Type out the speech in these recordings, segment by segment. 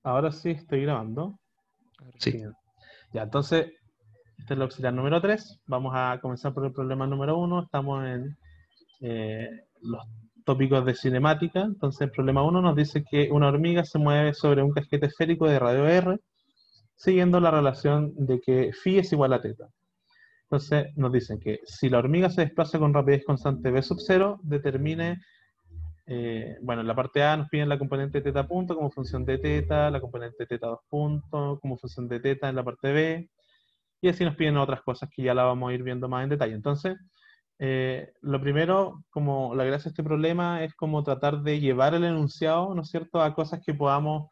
Ahora sí estoy grabando. Ahora sí. Bien. Ya, entonces, este es el auxiliar número 3. Vamos a comenzar por el problema número 1. Estamos en los tópicos de cinemática. Entonces, el problema 1 nos dice que una hormiga se mueve sobre un casquete esférico de radio R, siguiendo la relación de que phi es igual a teta. Entonces, nos dicen que si la hormiga se desplaza con rapidez constante v sub 0, determine. Bueno, en la parte A nos piden la componente teta punto como función de teta, la componente teta 2 punto como función de teta en la parte B, y así nos piden otras cosas que ya la vamos a ir viendo más en detalle. Entonces, lo primero, como la gracia de este problema, es como tratar de llevar el enunciado, ¿no es cierto?, a cosas que podamos,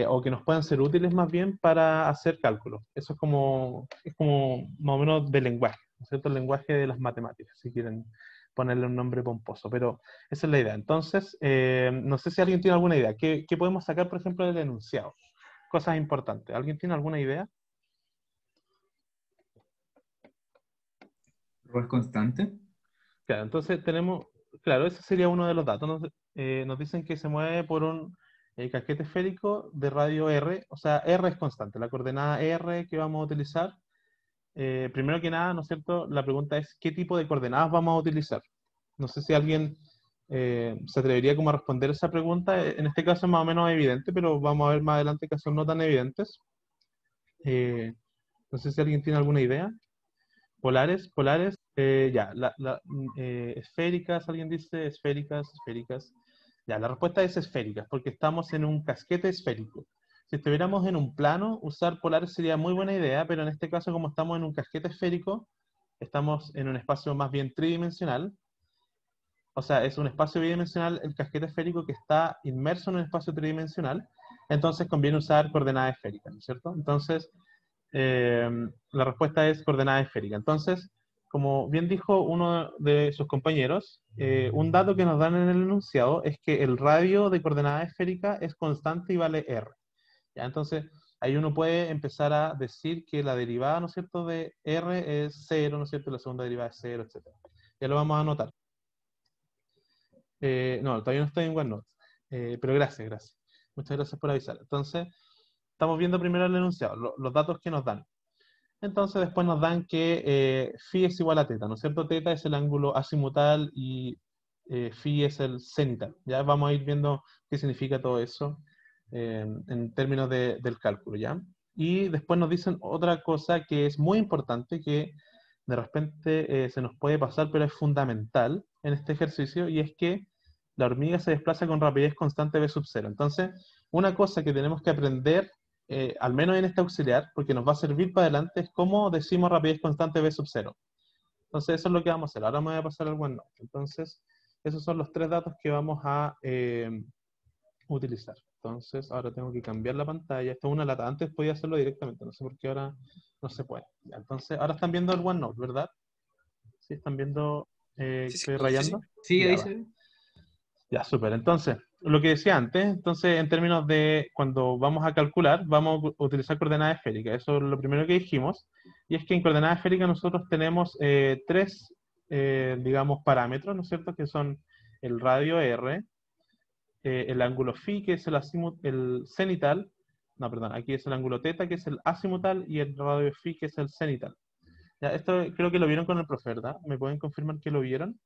o que nos puedan ser útiles más bien para hacer cálculos. Eso es como más o menos del lenguaje, ¿no es cierto?, el lenguaje de las matemáticas, si quieren ponerle un nombre pomposo, pero esa es la idea. Entonces, no sé si alguien tiene alguna idea. ¿Qué podemos sacar, por ejemplo, del enunciado? Cosas importantes. ¿Alguien tiene alguna idea? ¿Rho es constante? Claro, entonces tenemos, claro, ese sería uno de los datos. Nos dicen que se mueve por un casquete esférico de radio R, o sea, R es constante. La coordenada R que vamos a utilizar, primero que nada, ¿no es cierto? La pregunta es, ¿qué tipo de coordenadas vamos a utilizar? No sé si alguien se atrevería como a responder esa pregunta. En este caso es más o menos evidente, pero vamos a ver más adelante casos no tan evidentes. Eh, no sé si alguien tiene alguna idea. Polares, ya, esféricas, alguien dice esféricas, esféricas. Ya, la respuesta es esféricas, porque estamos en un casquete esférico. Si estuviéramos en un plano, usar polares sería muy buena idea, pero en este caso, como estamos en un casquete esférico, estamos en un espacio más bien tridimensional. O sea, es un espacio bidimensional el casquete esférico que está inmerso en un espacio tridimensional. Entonces conviene usar coordenadas esféricas, ¿no es cierto? Entonces, eh, la respuesta es coordenada esférica. Entonces, como bien dijo uno de sus compañeros, un dato que nos dan en el enunciado es que el radio de coordenada esférica es constante y vale r. ¿Ya? Entonces, ahí uno puede empezar a decir que la derivada, ¿no es cierto?, de r es 0, ¿no es cierto?, la segunda derivada es 0, etc. Ya lo vamos a anotar. No, todavía no estoy en OneNote, pero gracias. Muchas gracias por avisar. Entonces, estamos viendo primero el enunciado, los datos que nos dan. Entonces después nos dan que phi es igual a teta, ¿no es cierto? Teta es el ángulo azimutal y phi es el cenital. Ya vamos a ir viendo qué significa todo eso en términos del cálculo, ¿ya? Y después nos dicen otra cosa que es muy importante, que de repente se nos puede pasar, pero es fundamental en este ejercicio, y es que la hormiga se desplaza con rapidez constante v sub 0. Entonces, una cosa que tenemos que aprender al menos en este auxiliar, porque nos va a servir para adelante, es cómo decimos rapidez constante v sub 0. Entonces eso es lo que vamos a hacer. Ahora me voy a pasar al OneNote. Entonces, esos son los tres datos que vamos a utilizar. Entonces, ahora tengo que cambiar la pantalla. Esto es una lata. Antes podía hacerlo directamente, no sé por qué ahora no se puede. Ya, entonces, ahora están viendo el OneNote, ¿verdad? ¿Sí? ¿Están viendo que Sí, sí, estoy sí, sí. rayando? Sí, Ya ahí va. se ve. Ya, súper. Entonces, lo que decía antes, entonces en términos de cuando vamos a calcular, vamos a utilizar coordenadas esféricas. Eso es lo primero que dijimos. Y es que en coordenadas esféricas nosotros tenemos tres, digamos, parámetros, ¿no es cierto? Que son el radio R, el ángulo phi, que es el cenital. No, perdón, aquí es el ángulo teta, que es el azimutal, y el radio phi, que es el cenital. Ya, esto creo que lo vieron con el profe, ¿verdad? ¿Me pueden confirmar que lo vieron?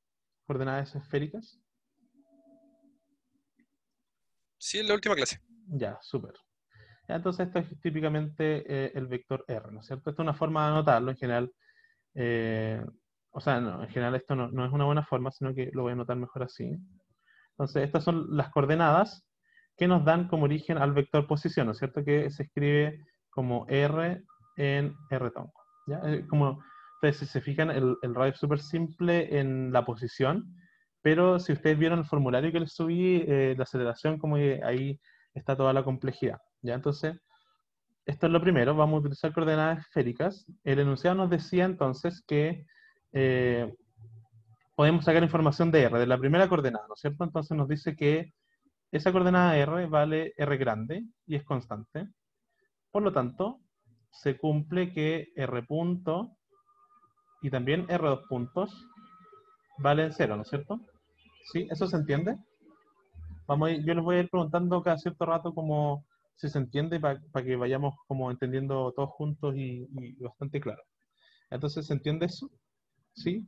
Coordenadas esféricas. Sí, en la última clase. Ya, súper. Ya, entonces esto es típicamente el vector R, ¿no es cierto? Esta es una forma de anotarlo en general. eh, o sea, no, en general esto no es una buena forma, sino que lo voy a anotar mejor así. Entonces, estas son las coordenadas que nos dan como origen al vector posición, ¿no es cierto? Que se escribe como R en R tonco. ¿Ya? Como ustedes si se fijan, el radio es súper simple en la posición, pero si ustedes vieron el formulario que les subí, la aceleración, como que ahí está toda la complejidad. ¿Ya? Entonces, esto es lo primero, vamos a utilizar coordenadas esféricas. El enunciado nos decía entonces que eh, podemos sacar información de R, de la primera coordenada, ¿no es cierto? Entonces nos dice que esa coordenada R vale R grande y es constante. Por lo tanto, se cumple que R punto y también R dos puntos valen 0, ¿no es cierto? ¿Sí? ¿Eso se entiende? Yo les voy a ir preguntando cada cierto rato como si se entiende para que vayamos como entendiendo todos juntos y bastante claro. Entonces, ¿se entiende eso? ¿Sí? Sí,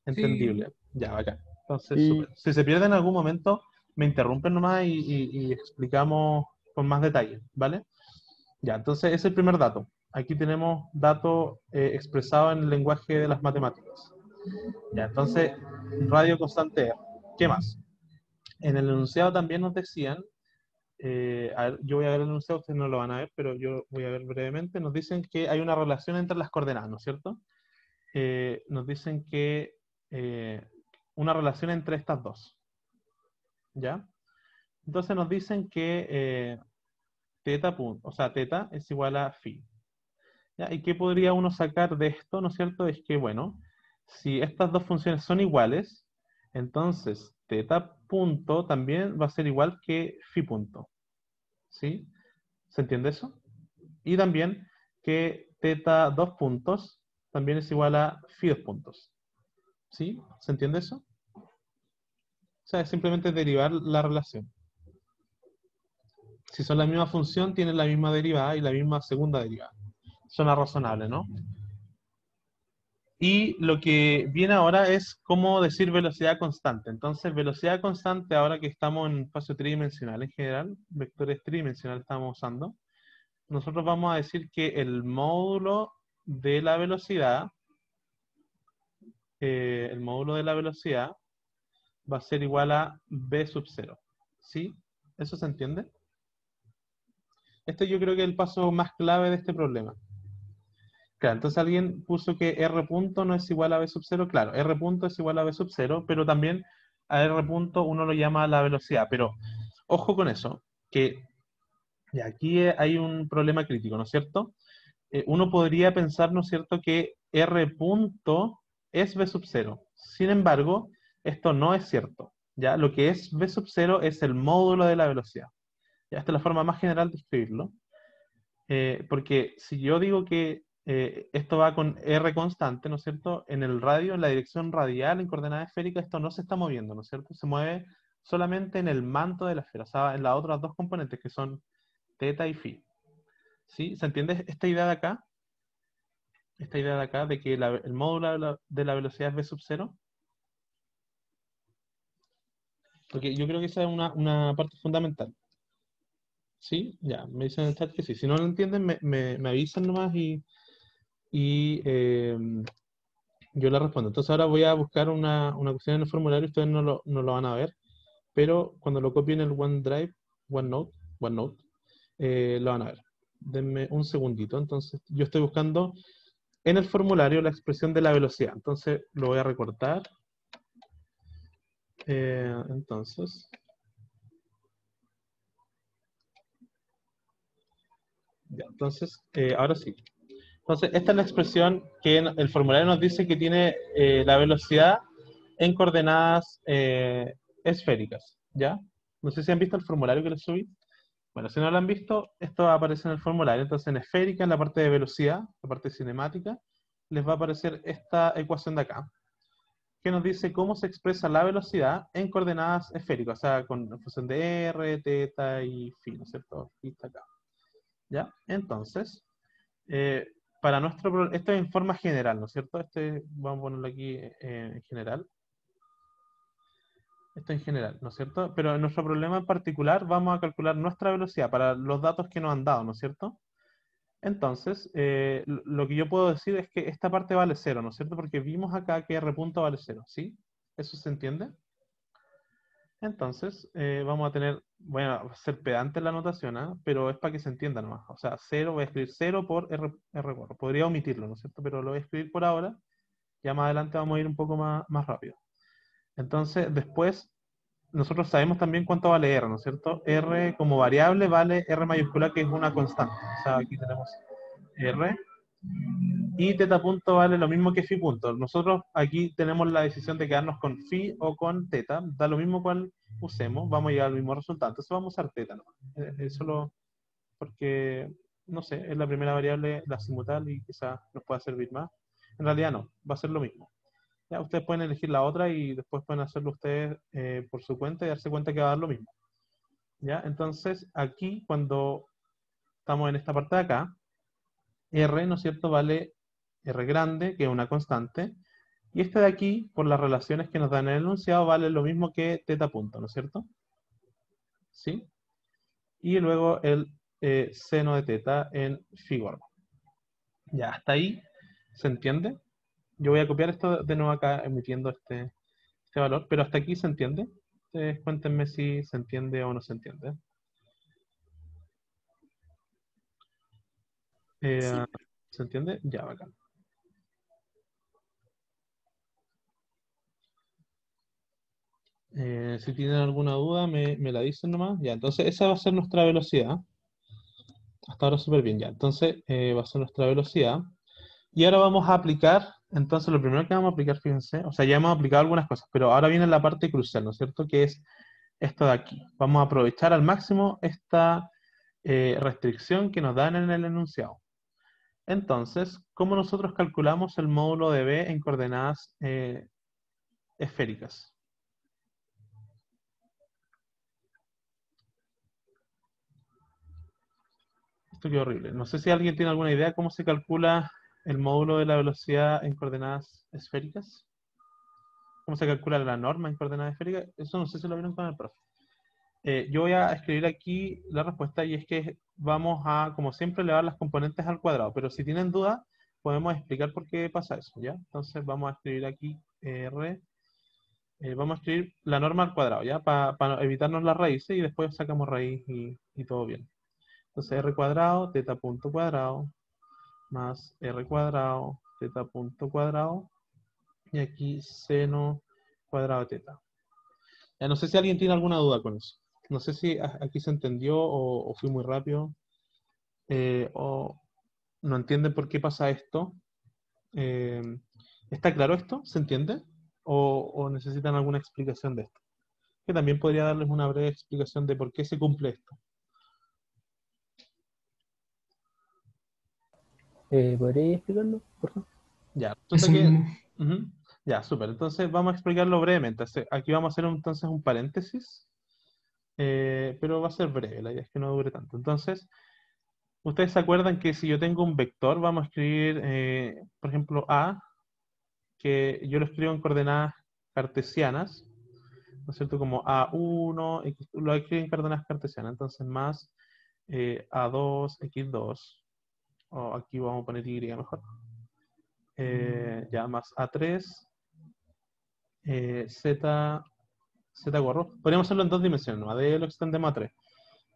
Entendible. Ya, bacán. Entonces, y súper. Si se pierde en algún momento, me interrumpen nomás y explicamos con más detalle, ¿vale? Ya, entonces ese es el primer dato. Aquí tenemos dato expresado en el lenguaje de las matemáticas. Ya, entonces, radio constante R. ¿Qué más? En el enunciado también nos decían, a ver, yo voy a ver el enunciado, ustedes no lo van a ver, pero yo voy a ver brevemente, nos dicen que hay una relación entre las coordenadas, ¿no es cierto? Nos dicen que una relación entre estas dos, ¿ya? Entonces nos dicen que teta, o sea, teta es igual a phi. ¿Ya? ¿Y qué podría uno sacar de esto, no es cierto? Es que, bueno, si estas dos funciones son iguales, entonces teta punto también va a ser igual que phi punto. ¿Sí? ¿Se entiende eso? Y también que teta 2 puntos también es igual a phi 2 puntos. ¿Sí? ¿Se entiende eso? O sea, es simplemente derivar la relación. Si son la misma función, tienen la misma derivada y la misma segunda derivada. Suena razonable, ¿no? Y lo que viene ahora es cómo decir velocidad constante. Entonces, velocidad constante, ahora que estamos en espacio tridimensional en general, vectores tridimensionales estamos usando, nosotros vamos a decir que el módulo de la velocidad, va a ser igual a b sub 0. ¿Sí? ¿Eso se entiende? Este yo creo que es el paso más clave de este problema. Claro, entonces alguien puso que R punto no es igual a B sub 0. Claro, R punto es igual a B sub 0, pero también a R punto uno lo llama la velocidad. Pero ojo con eso, que y aquí hay un problema crítico, ¿no es cierto? Uno podría pensar, ¿no es cierto?, que R punto es B sub 0. Sin embargo, esto no es cierto. ¿Ya? Lo que es B sub 0 es el módulo de la velocidad. ¿Ya? Esta es la forma más general de escribirlo. Porque si yo digo que esto va con R constante, ¿no es cierto? En el radio, en la dirección radial, en coordenada esférica, esto no se está moviendo, ¿no es cierto? Se mueve solamente en el manto de la esfera, o sea, en las otras dos componentes que son teta y phi. ¿Sí? ¿Se entiende esta idea de acá? Esta idea de acá, de que el módulo de la velocidad es v sub 0. Porque yo creo que esa es una parte fundamental. ¿Sí? Ya, me dicen en el chat que sí. Si no lo entienden, me avisan nomás y yo le respondo. Entonces ahora voy a buscar una cuestión en el formulario, ustedes no lo van a ver, pero cuando lo copien en el OneDrive, OneNote, lo van a ver. Denme un segundito. Entonces yo estoy buscando en el formulario la expresión de la velocidad. Entonces lo voy a recortar. Entonces, ya, entonces, ahora sí. Entonces, esta es la expresión que el formulario nos dice que tiene la velocidad en coordenadas esféricas, ¿ya? No sé si han visto el formulario que les subí. Bueno, si no lo han visto, esto aparece en el formulario. Entonces, en esférica, en la parte de velocidad, la parte cinemática, les va a aparecer esta ecuación de acá, que nos dice cómo se expresa la velocidad en coordenadas esféricas, o sea, con función de r, teta y phi, ¿no es cierto? Phi está acá, ¿ya? Entonces, eh, esto es en forma general, ¿no es cierto? Vamos a ponerlo aquí en general. Esto en general, ¿no es cierto? Pero en nuestro problema en particular vamos a calcular nuestra velocidad para los datos que nos han dado, ¿no es cierto? Entonces, lo que yo puedo decir es que esta parte vale 0, ¿no es cierto? Porque vimos acá que R punto vale 0, ¿sí? ¿Eso se entiende? Entonces, vamos a tener, bueno, va a ser pedante la anotación, ¿ah? Pero es para que se entienda nomás. O sea, 0, voy a escribir 0 por R4. Podría omitirlo, ¿no es cierto? Pero lo voy a escribir por ahora. Ya más adelante vamos a ir un poco más rápido. Entonces, después, nosotros sabemos también cuánto vale R, ¿no es cierto? R como variable vale R mayúscula, que es una constante. O sea, aquí tenemos R. Y teta punto vale lo mismo que phi punto. Nosotros aquí tenemos la decisión de quedarnos con phi o con teta. Da lo mismo cual usemos, vamos a llegar al mismo resultado. Entonces vamos a usar teta, ¿no? Solo porque, no sé, es la primera variable, la simutal, y quizás nos pueda servir más. En realidad no, va a ser lo mismo. Ya, ustedes pueden elegir la otra y después pueden hacerlo ustedes por su cuenta y darse cuenta que va a dar lo mismo. ¿Ya? Entonces, aquí cuando estamos en esta parte de acá, R, ¿no es cierto?, vale R grande, que es una constante, y este de aquí, por las relaciones que nos dan en el enunciado, vale lo mismo que teta punto, ¿no es cierto? ¿Sí? Y luego el seno de teta en figura. Ya, hasta ahí, ¿se entiende? Yo voy a copiar esto de nuevo acá, emitiendo este valor, pero hasta aquí se entiende. Ustedes cuéntenme si se entiende o no se entiende. Sí. ¿Se entiende? Ya, bacán. Si tienen alguna duda, me la dicen nomás. Ya, entonces esa va a ser nuestra velocidad. Hasta ahora súper bien, ya. Entonces va a ser nuestra velocidad. Y ahora vamos a aplicar, entonces lo primero que vamos a aplicar, fíjense, o sea, ya hemos aplicado algunas cosas, pero ahora viene la parte crucial, ¿no es cierto? Que es esto de aquí. Vamos a aprovechar al máximo esta restricción que nos dan en el enunciado. Entonces, ¿cómo nosotros calculamos el módulo de B en coordenadas esféricas? Esto qué horrible. No sé si alguien tiene alguna idea cómo se calcula el módulo de la velocidad en coordenadas esféricas. ¿Cómo se calcula la norma en coordenadas esféricas? Eso no sé si lo vieron con el profe. Yo voy a escribir aquí la respuesta y es que vamos a, como siempre, elevar las componentes al cuadrado. Pero si tienen dudas, podemos explicar por qué pasa eso, ¿ya? Entonces vamos a escribir aquí R. Vamos a escribir la norma al cuadrado, ¿ya? Para evitarnos las raíces y después sacamos raíz y todo bien. Entonces R cuadrado, teta punto cuadrado, más R cuadrado, teta punto cuadrado, y aquí seno cuadrado de teta. Ya no sé si alguien tiene alguna duda con eso. No sé si aquí se entendió o fui muy rápido, o no entienden por qué pasa esto. Eh, ¿Está claro esto? ¿Se entiende? ¿O necesitan alguna explicación de esto? Que también podría darles una breve explicación de por qué se cumple esto. ¿Podrías explicarlo, por favor? Ya, Eso resulta que... mismo. Ujú. Ya, súper. Entonces vamos a explicarlo brevemente. Aquí vamos a hacer entonces un paréntesis, pero va a ser breve, la idea es que no dure tanto. Entonces, ustedes se acuerdan que si yo tengo un vector, vamos a escribir, por ejemplo, A, que yo lo escribo en coordenadas cartesianas, ¿no es cierto? Como A1, X, lo escribo en coordenadas cartesianas, entonces más A2, X2, o aquí vamos a poner Y mejor, ya más A3, Z gorro. Podríamos hacerlo en dos dimensiones, ¿no? A D lo extendemos a 3.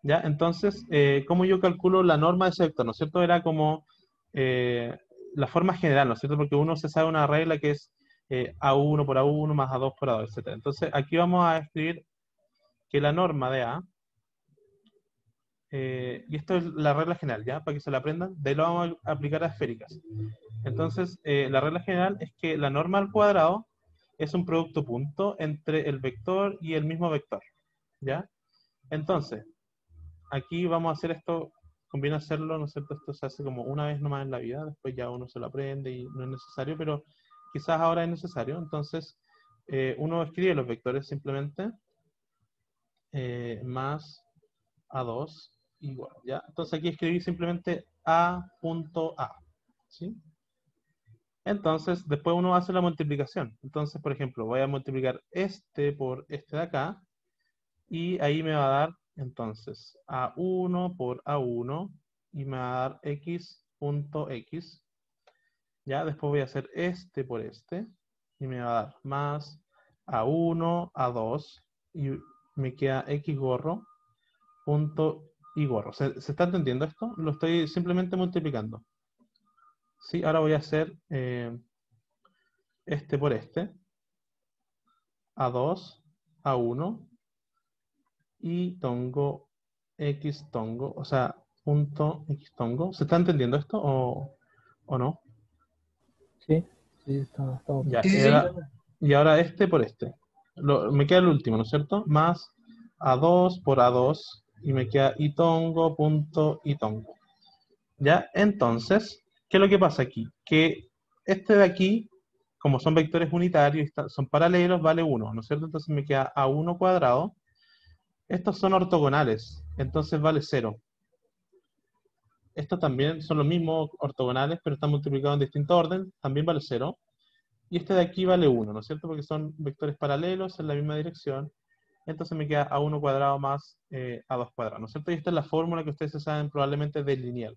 ¿Ya? Entonces, ¿cómo yo calculo la norma de ese vector? ¿No es cierto? Era como la forma general, ¿no es cierto? Porque uno se sabe una regla que es A1 por A1 más A2 por A2, etc. Entonces, aquí vamos a escribir que la norma de A, y esto es la regla general, ¿ya? Para que se la aprendan, de ahí lo vamos a aplicar a esféricas. Entonces, la regla general es que la norma al cuadrado es un producto punto entre el vector y el mismo vector, ¿ya? Entonces, aquí vamos a hacer esto, conviene hacerlo, ¿no es cierto? Esto se hace como una vez nomás en la vida, después ya uno se lo aprende y no es necesario, pero quizás ahora es necesario. Entonces, uno escribe los vectores simplemente, más A2 igual, ¿ya? Entonces aquí escribí simplemente A.A, ¿sí? Entonces, después uno hace la multiplicación. Entonces, por ejemplo, voy a multiplicar este por este de acá, y ahí me va a dar, entonces, A1 por A1, y me va a dar X punto X. Ya, después voy a hacer este por este, y me va a dar más A1, A2, y me queda X gorro, punto y gorro. ¿Se está entendiendo esto? Lo estoy simplemente multiplicando. Sí, ahora voy a hacer este por este, A2, A1, y tongo X tongo, o sea, punto X tongo. ¿Se está entendiendo esto o no? Sí, sí, estamos Ya, Sí, sí, sí. y ahora este por este. Me queda el último, ¿no es cierto? Más A2 por A2, y me queda y tongo punto y tongo. ¿Ya? Entonces, ¿qué es lo que pasa aquí? Que este de aquí, como son vectores unitarios y son paralelos, vale 1, ¿no es cierto? Entonces me queda A1 cuadrado. Estos son ortogonales, entonces vale 0. estos también son los mismos ortogonales, pero están multiplicados en distinto orden, también vale 0. Y este de aquí vale 1, ¿no es cierto? Porque son vectores paralelos en la misma dirección. Entonces me queda a1 cuadrado más a2 cuadrado, ¿no es cierto? Y esta es la fórmula que ustedes saben probablemente del lineal.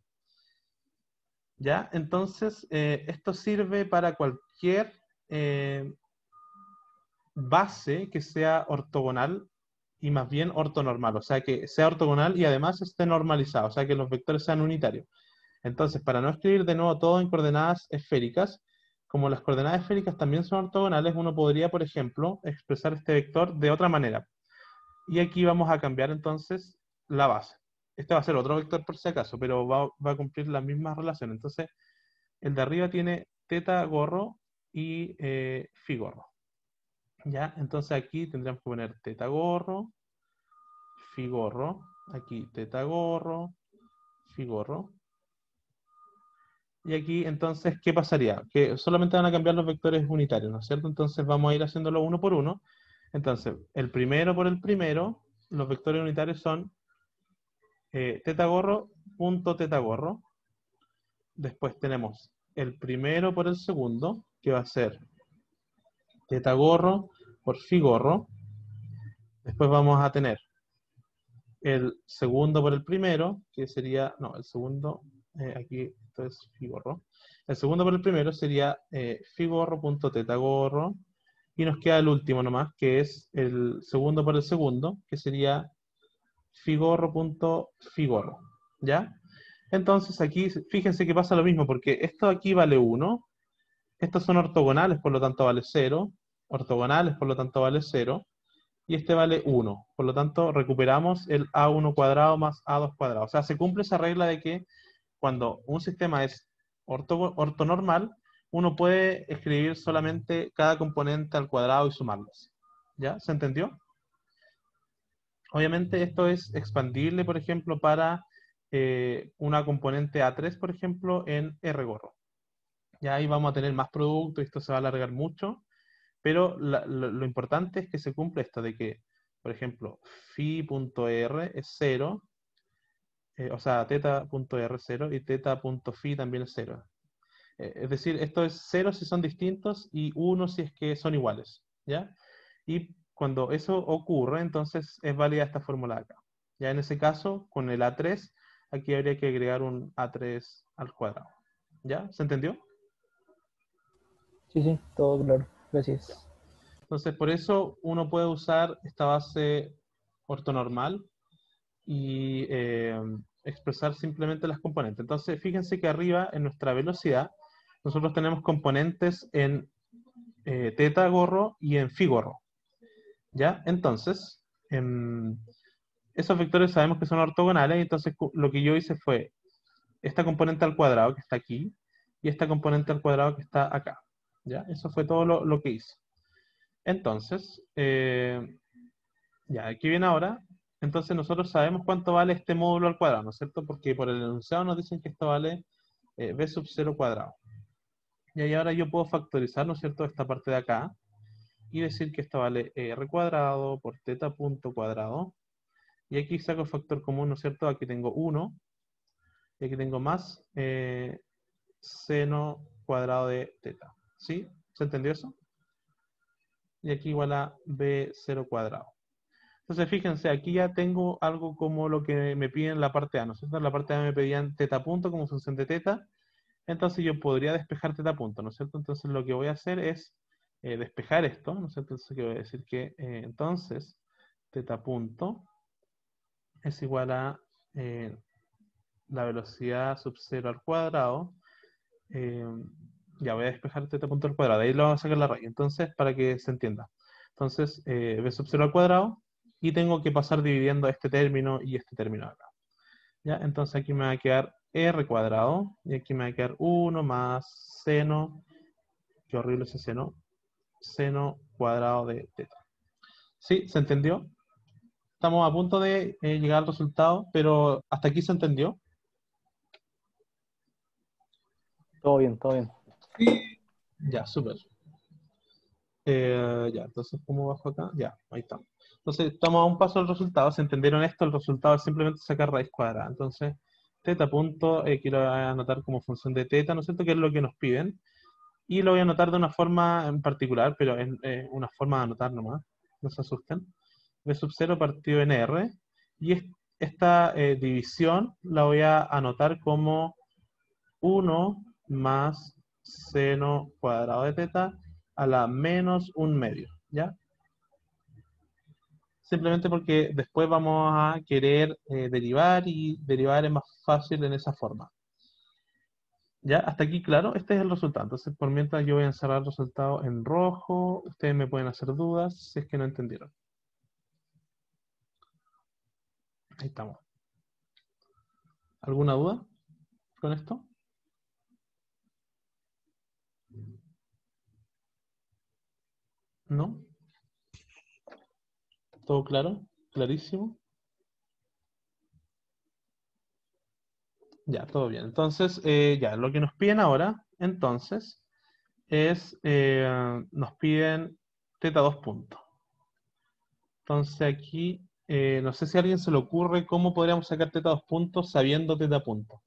¿Ya? Entonces, esto sirve para cualquier base que sea ortogonal y más bien ortonormal. O sea, que sea ortogonal y además esté normalizado. O sea, que los vectores sean unitarios. Entonces, para no escribir de nuevo todo en coordenadas esféricas, como las coordenadas esféricas también son ortogonales, uno podría, por ejemplo, expresar este vector de otra manera. Y aquí vamos a cambiar entonces la base. Este va a ser otro vector por si acaso, pero va a cumplir la misma relación. Entonces, el de arriba tiene teta gorro y phi gorro. ¿Ya? Entonces aquí tendríamos que poner teta gorro, phi gorro. Aquí teta gorro, phi gorro. Y aquí, entonces, ¿qué pasaría? Que solamente van a cambiar los vectores unitarios, ¿no es cierto? Entonces vamos a ir haciéndolo uno por uno. Entonces, el primero por el primero, los vectores unitarios son teta gorro, punto teta gorro. Después tenemos el primero por el segundo, que va a ser teta gorro por phi gorro. Después vamos a tener el segundo por el primero, que sería, no, el segundo, aquí esto es phi gorro. El segundo por el primero sería phi gorro punto teta gorro. Y nos queda el último nomás, que es el segundo por el segundo, que sería phi gorro punto phi gorro. ¿Ya? Entonces aquí, fíjense que pasa lo mismo, porque esto aquí vale 1, estos son ortogonales, por lo tanto vale 0, ortogonales, por lo tanto vale 0, y este vale 1. Por lo tanto, recuperamos el a1 cuadrado más a2 cuadrado. O sea, se cumple esa regla de que cuando un sistema es ortonormal, uno puede escribir solamente cada componente al cuadrado y sumarlos. ¿Ya? ¿Se entendió? Obviamente esto es expandible, por ejemplo, para una componente A3, por ejemplo, en R gorro. Ya ahí vamos a tener más producto y esto se va a alargar mucho, pero lo importante es que se cumple esto de que, por ejemplo, phi.r es 0, o sea, teta.r es 0 y teta.phi también es 0. Es decir, esto es 0 si son distintos y 1 si es que son iguales, ¿ya? Y cuando eso ocurre, entonces es válida esta fórmula de acá. Ya en ese caso, con el A3, aquí habría que agregar un A3 al cuadrado. ¿Ya? ¿Se entendió? Sí, sí, todo claro. Ya. Gracias. Entonces, por eso uno puede usar esta base ortonormal y expresar simplemente las componentes. Entonces, fíjense que arriba, en nuestra velocidad, nosotros tenemos componentes en teta gorro y en phi gorro. ¿Ya? Entonces, esos vectores sabemos que son ortogonales, entonces lo que yo hice fue esta componente al cuadrado que está aquí y esta componente al cuadrado que está acá. ¿Ya? Eso fue todo lo que hice. Entonces, ya, aquí viene ahora. Entonces nosotros sabemos cuánto vale este módulo al cuadrado, ¿no es cierto? Porque por el enunciado nos dicen que esto vale b sub 0 cuadrado. Y ahí ahora yo puedo factorizar, ¿no es cierto?, esta parte de acá y decir que esto vale r cuadrado por teta punto cuadrado. Y aquí saco el factor común, ¿no es cierto? Aquí tengo 1 y aquí tengo más seno cuadrado de teta. ¿Sí? ¿Se entendió eso? Y aquí igual a b0 cuadrado. Entonces, fíjense, aquí ya tengo algo como lo que me piden en la parte A, ¿no es cierto? En la parte A me pedían teta punto como función de teta, entonces yo podría despejar teta punto, ¿no es cierto? Entonces lo que voy a hacer es despejar esto, ¿no es cierto? Entonces que voy a decir que entonces teta punto es igual a la velocidad sub 0 al cuadrado, eh, ya voy a despejar teta punto al cuadrado, de ahí lo vamos a sacar la raíz, entonces para que se entienda. Entonces, b sub 0 al cuadrado, y tengo que pasar dividiendo este término y este término acá. ¿Ya? Entonces aquí me va a quedar r cuadrado, y aquí me va a quedar 1 más seno, qué horrible ese seno, seno cuadrado de teta. ¿Sí? ¿Se entendió? Estamos a punto de llegar al resultado, pero ¿hasta aquí se entendió? Todo bien, todo bien. Ya, súper. Ya, entonces, ¿cómo bajo acá? Ya, ahí está. Entonces, estamos a un paso del resultado. ¿Se entendieron esto? El resultado es simplemente sacar raíz cuadrada. Entonces, teta punto, quiero anotar como función de teta, ¿no es cierto? Que es lo que nos piden. Y lo voy a anotar de una forma en particular, pero es una forma de anotar nomás, no se asusten. B sub 0 partido en R. Y esta división la voy a anotar como 1 más seno cuadrado de teta a la menos 1/2, ¿ya? Simplemente porque después vamos a querer derivar y derivar es más fácil en esa forma. ¿Ya? Hasta aquí, claro, este es el resultado. Entonces, por mientras yo voy a encerrar el resultado en rojo, ustedes me pueden hacer dudas si es que no entendieron. Ahí estamos. ¿Alguna duda con esto? ¿No? ¿Todo claro? ¿Clarísimo? Ya, todo bien. Entonces, ya, lo que nos piden ahora, entonces, es, nos piden teta 2 puntos. Entonces aquí, no sé si a alguien se le ocurre cómo podríamos sacar teta 2 puntos sabiendo teta punto.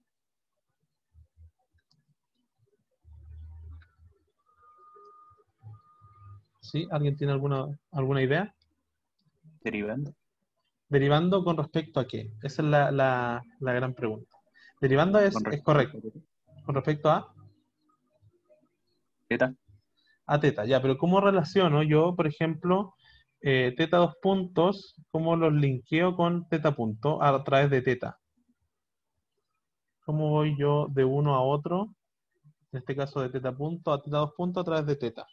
¿Sí? ¿Alguien tiene alguna idea? Derivando. ¿Derivando con respecto a qué? Esa es la gran pregunta. Derivando es correcto. ¿Con respecto a? Teta. A teta, ya, pero ¿cómo relaciono yo, por ejemplo, teta 2 puntos, cómo los linkeo con teta punto a través de teta? ¿Cómo voy yo de uno a otro? En este caso de teta punto a teta 2 puntos a través de teta.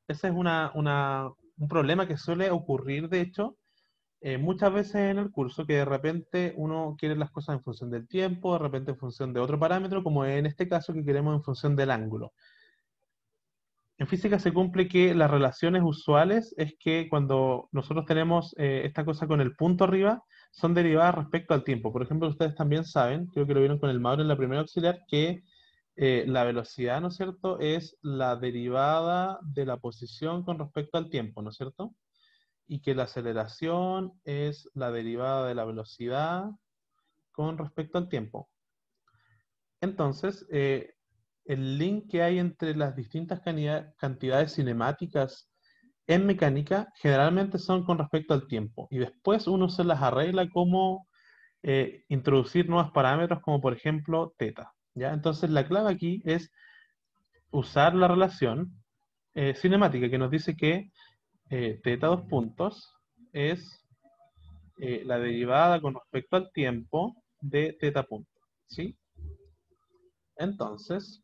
Ese es un problema que suele ocurrir, de hecho, muchas veces en el curso, que de repente uno quiere las cosas en función del tiempo, de repente en función de otro parámetro, como en este caso que queremos en función del ángulo. En física se cumple que las relaciones usuales es que cuando nosotros tenemos esta cosa con el punto arriba, son derivadas respecto al tiempo. Por ejemplo, ustedes también saben, creo que lo vieron con el Mauro en la primera auxiliar, que la velocidad, ¿no es cierto?, es la derivada de la posición con respecto al tiempo, ¿no es cierto? Y que la aceleración es la derivada de la velocidad con respecto al tiempo. Entonces, el link que hay entre las distintas cantidades cinemáticas en mecánica generalmente son con respecto al tiempo. Y después uno se las arregla como introducir nuevos parámetros como por ejemplo teta. ¿Ya? Entonces la clave aquí es usar la relación cinemática que nos dice que teta 2 puntos es la derivada con respecto al tiempo de teta punto. ¿Sí? Entonces,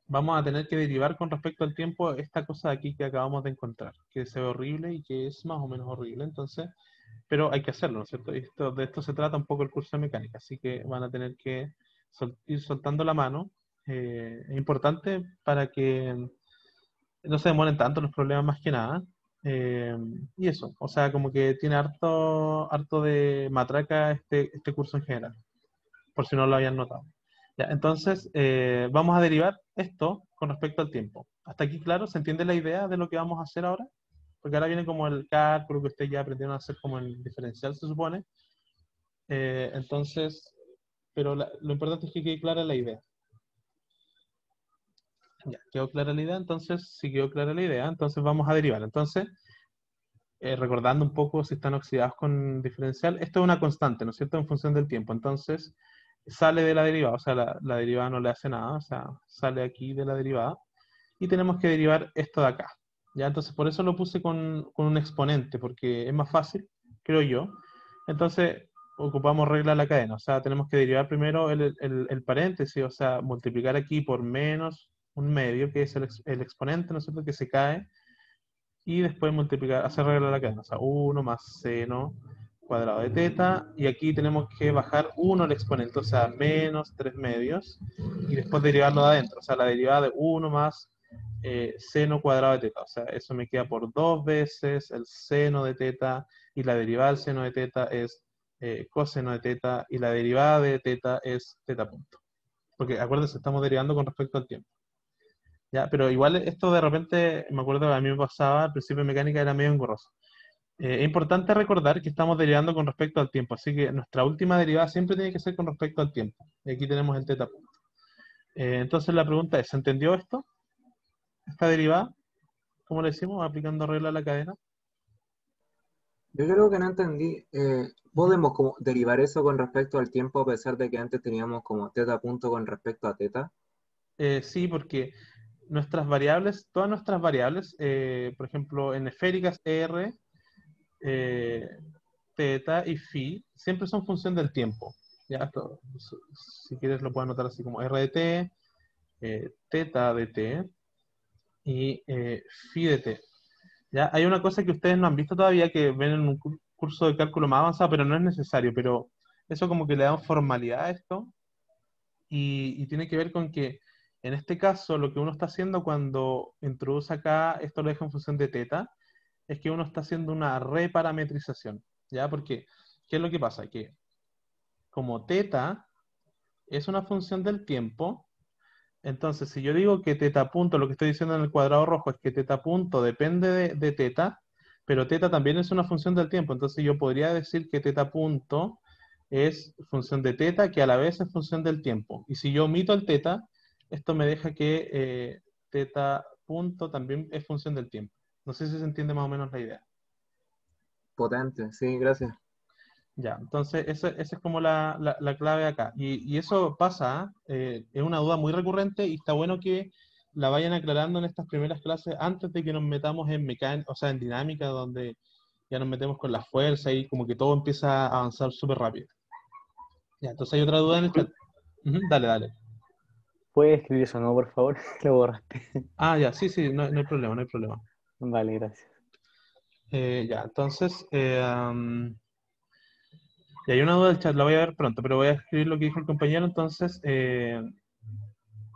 vamos a tener que derivar con respecto al tiempo esta cosa de aquí que acabamos de encontrar, que se ve horrible y que es más o menos horrible, entonces, pero hay que hacerlo, ¿no es cierto? De esto se trata un poco el curso de mecánica, así que van a tener que ir soltando la mano. Es importante para que no se demoren tanto los problemas más que nada. Y eso, o sea, como que tiene harto de matraca este curso en general, por si no lo habían notado. Ya, entonces, vamos a derivar esto con respecto al tiempo. ¿Hasta aquí, claro? ¿Se entiende la idea de lo que vamos a hacer ahora? Porque ahora viene como el cálculo que ustedes ya aprendieron a hacer como el diferencial, se supone. Entonces, pero lo importante es que quede clara la idea. Ya, quedó clara la idea, entonces, si quedó clara la idea, entonces vamos a derivar. Entonces, recordando un poco si están oxidados con diferencial, esto es una constante, ¿no es cierto? En función del tiempo. Entonces, sale de la derivada, o sea, la derivada no le hace nada, o sea, sale aquí de la derivada. Y tenemos que derivar esto de acá. ¿Ya? Entonces, por eso lo puse con un exponente, porque es más fácil, creo yo. Entonces, ocupamos regla de la cadena, o sea, tenemos que derivar primero el paréntesis, o sea, multiplicar aquí por menos 1/2, que es el exponente, ¿no es cierto?, que se cae, y después multiplicar, hacer regla de la cadena, o sea, 1 más seno cuadrado de teta, y aquí tenemos que bajar 1 al exponente, o sea, menos 3/2, y después derivarlo de adentro, o sea, la derivada de 1 más seno cuadrado de teta, o sea, eso me queda por 2 veces el seno de teta, y la derivada del seno de teta es coseno de teta, y la derivada de teta es teta punto. Porque acuérdense, estamos derivando con respecto al tiempo. ¿Ya? Pero igual esto de repente, me acuerdo que a mí me pasaba, al principio de mecánica era medio engorroso. Es importante recordar que estamos derivando con respecto al tiempo, así que nuestra última derivada siempre tiene que ser con respecto al tiempo. Y aquí tenemos el teta punto. Entonces la pregunta es, ¿se entendió esto? ¿Esta derivada? ¿Cómo le decimos? Aplicando regla a la cadena. Yo creo que no entendí. ¿Podemos como derivar eso con respecto al tiempo a pesar de que antes teníamos como teta punto con respecto a teta? Sí, porque nuestras variables, todas nuestras variables, por ejemplo, en esféricas R, teta y phi, siempre son función del tiempo. Ya, esto, si quieres lo puedo anotar así como R de t, teta de t y phi de t. ¿Ya? Hay una cosa que ustedes no han visto todavía, que ven en un curso de cálculo más avanzado, pero no es necesario, pero eso como que le da formalidad a esto, y tiene que ver con que en este caso lo que uno está haciendo cuando introduce acá, esto lo deja en función de teta, es que uno está haciendo una reparametrización, ¿ya? Porque, ¿qué es lo que pasa? Que como teta es una función del tiempo, entonces si yo digo que teta punto, lo que estoy diciendo en el cuadrado rojo es que teta punto depende de teta, pero teta también es una función del tiempo, entonces yo podría decir que teta punto es función de teta, que a la vez es función del tiempo. Y si yo omito el teta, esto me deja que teta punto también es función del tiempo. No sé si se entiende más o menos la idea. Potente, sí, gracias. Ya, entonces esa es como la clave acá. Y eso pasa, es una duda muy recurrente y está bueno que la vayan aclarando en estas primeras clases antes de que nos metamos en mecánica, o sea, en dinámica, donde ya nos metemos con la fuerza y como que todo empieza a avanzar súper rápido. Ya, entonces hay otra duda en el chat. Ujú, dale, dale. ¿Puedes escribir eso, no, por favor? Lo borraste. Ah, ya, sí, sí, no, no hay problema, no hay problema. Vale, gracias. Ya, entonces, y hay una duda del chat, la voy a ver pronto, pero voy a escribir lo que dijo el compañero, entonces,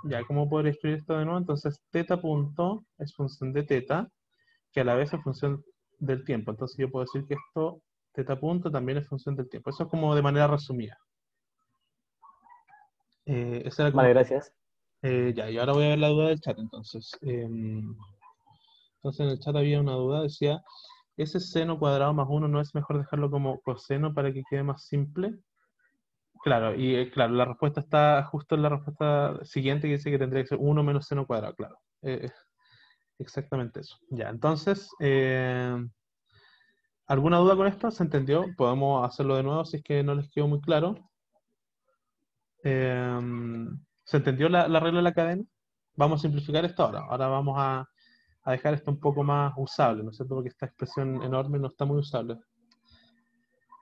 ya, ¿cómo podría escribir esto de nuevo? Entonces, teta punto es función de teta, que a la vez es función del tiempo. Entonces yo puedo decir que esto, teta punto, también es función del tiempo. Eso es como de manera resumida. Esa era como, Vale, gracias. ya, y ahora voy a ver la duda del chat, entonces. Entonces en el chat había una duda, decía, ¿ese seno cuadrado más 1 no es mejor dejarlo como coseno para que quede más simple? Claro, y claro, la respuesta está justo en la respuesta siguiente que dice que tendría que ser 1 menos seno cuadrado, claro. Exactamente eso. Ya, entonces, ¿alguna duda con esto? ¿Se entendió? Podemos hacerlo de nuevo si es que no les quedó muy claro. ¿Se entendió la regla de la cadena? Vamos a simplificar esto ahora. Ahora vamos a dejar esto un poco más usable, ¿no es cierto? Porque esta expresión enorme no está muy usable.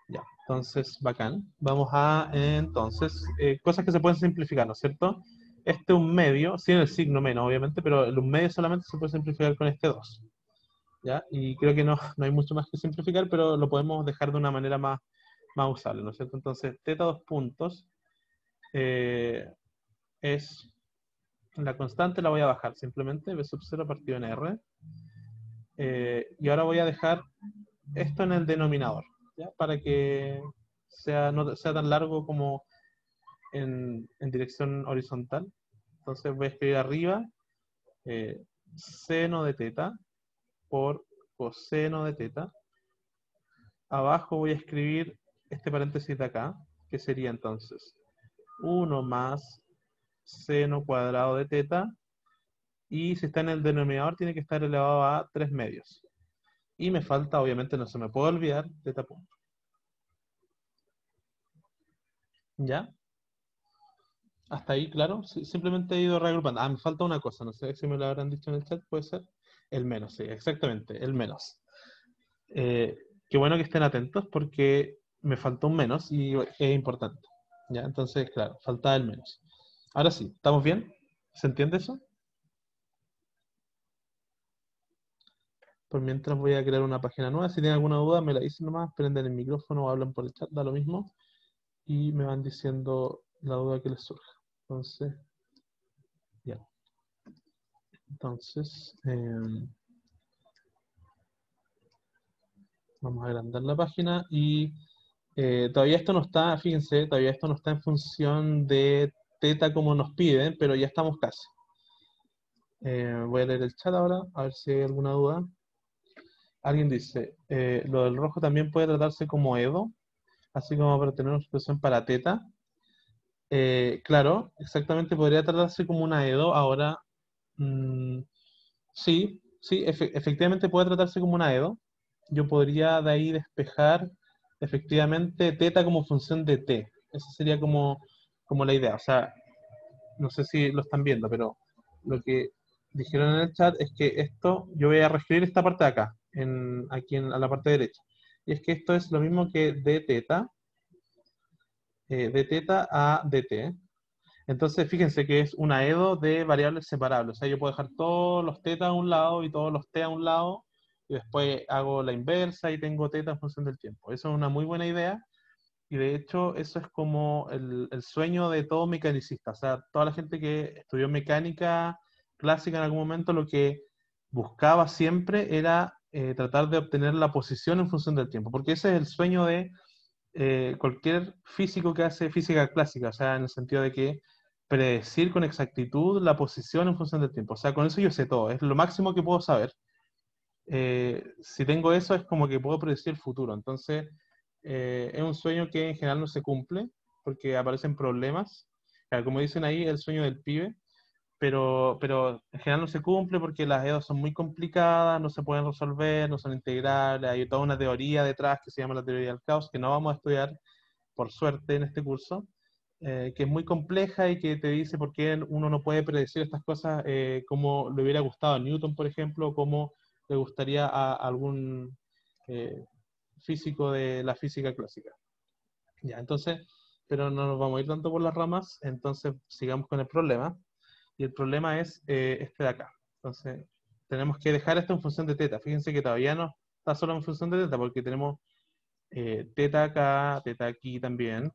Ya, entonces, bacán. Vamos a, entonces, cosas que se pueden simplificar, ¿no es cierto? Este un medio, sin el signo menos, obviamente, pero el un medio solamente se puede simplificar con este 2. ¿Ya? Y creo que no, no hay mucho más que simplificar, pero lo podemos dejar de una manera más usable, ¿no es cierto? Entonces, teta 2 puntos es la constante, la voy a bajar simplemente, b sub 0 partido en r. Y ahora voy a dejar esto en el denominador, ¿ya? Para que no sea tan largo como en dirección horizontal. Entonces voy a escribir arriba seno de teta por coseno de teta. Abajo voy a escribir este paréntesis de acá, que sería entonces 1 más seno cuadrado de teta, y si está en el denominador tiene que estar elevado a 3 medios. Y me falta, obviamente no se me puede olvidar, teta punto. ¿Ya? Hasta ahí, claro. Sí, simplemente he ido reagrupando. Ah, me falta una cosa, no sé si me lo habrán dicho en el chat, puede ser. El menos, sí, exactamente, el menos. Eh, Qué bueno que estén atentos porque me faltó un menos y es importante. ¿Ya? Entonces, claro, falta el menos. Ahora sí, ¿estamos bien? ¿Se entiende eso? Por mientras voy a crear una página nueva. Si tienen alguna duda, me la dicen nomás, prenden el micrófono o hablan por el chat, da lo mismo. Y me van diciendo la duda que les surja. Entonces, ya. Entonces, vamos a agrandar la página y todavía esto no está, fíjense, todavía esto no está en función de teta como nos piden, pero ya estamos casi. Voy a leer el chat ahora, a ver si hay alguna duda. Alguien dice, lo del rojo también puede tratarse como Edo, así como para tener una expresión para teta. Claro, exactamente podría tratarse como una Edo. Ahora, mm, sí, sí, efectivamente puede tratarse como una Edo. Yo podría de ahí despejar efectivamente teta como función de t. Esa sería como la idea. O sea, no sé si lo están viendo, pero lo que dijeron en el chat es que esto, yo voy a reescribir esta parte de acá, a la parte derecha. Y es que esto es lo mismo que d teta a dt. Entonces, fíjense que es una EDO de variables separables. O sea, yo puedo dejar todos los teta a un lado y todos los t a un lado, y después hago la inversa y tengo teta en función del tiempo. Eso es una muy buena idea, y de hecho eso es como el sueño de todo mecanicista. O sea, toda la gente que estudió mecánica clásica en algún momento lo que buscaba siempre era tratar de obtener la posición en función del tiempo, porque ese es el sueño de cualquier físico que hace física clásica, o sea, en el sentido de que predecir con exactitud la posición en función del tiempo. O sea, con eso yo sé todo, es lo máximo que puedo saber. Si tengo eso es como que puedo predecir el futuro. Entonces, es un sueño que en general no se cumple porque aparecen problemas. Claro, como dicen ahí, el sueño del pibe, pero en general no se cumple porque las EDOs son muy complicadas, no se pueden resolver, no son integrables, hay toda una teoría detrás que se llama la teoría del caos, que no vamos a estudiar por suerte en este curso, que es muy compleja y que te dice por qué uno no puede predecir estas cosas como le hubiera gustado a Newton, por ejemplo, o como le gustaría a algún eh, físico de la física clásica. Ya, entonces, pero no nos vamos a ir tanto por las ramas, entonces sigamos con el problema. Y el problema es este de acá. Entonces, tenemos que dejar esto en función de teta. Fíjense que todavía no está solo en función de teta, porque tenemos teta acá, teta aquí también.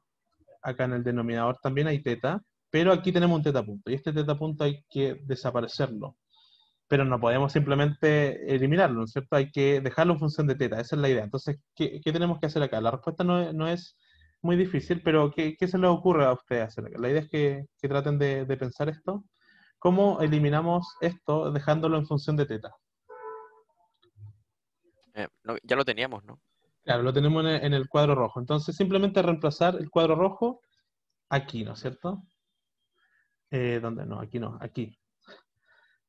Acá en el denominador también hay teta, pero aquí tenemos un teta punto. Y este teta punto hay que desaparecerlo. Pero no podemos simplemente eliminarlo, ¿no es cierto? Hay que dejarlo en función de teta, esa es la idea. Entonces, ¿qué tenemos que hacer acá? La respuesta no es muy difícil, pero ¿qué se les ocurre a ustedes hacer acá? La idea es que traten de pensar esto. ¿Cómo eliminamos esto dejándolo en función de teta? Ya lo teníamos, ¿no? Claro, lo tenemos en el cuadro rojo. Entonces, simplemente reemplazar el cuadro rojo aquí, ¿no es cierto? ¿Dónde? No, aquí no, aquí.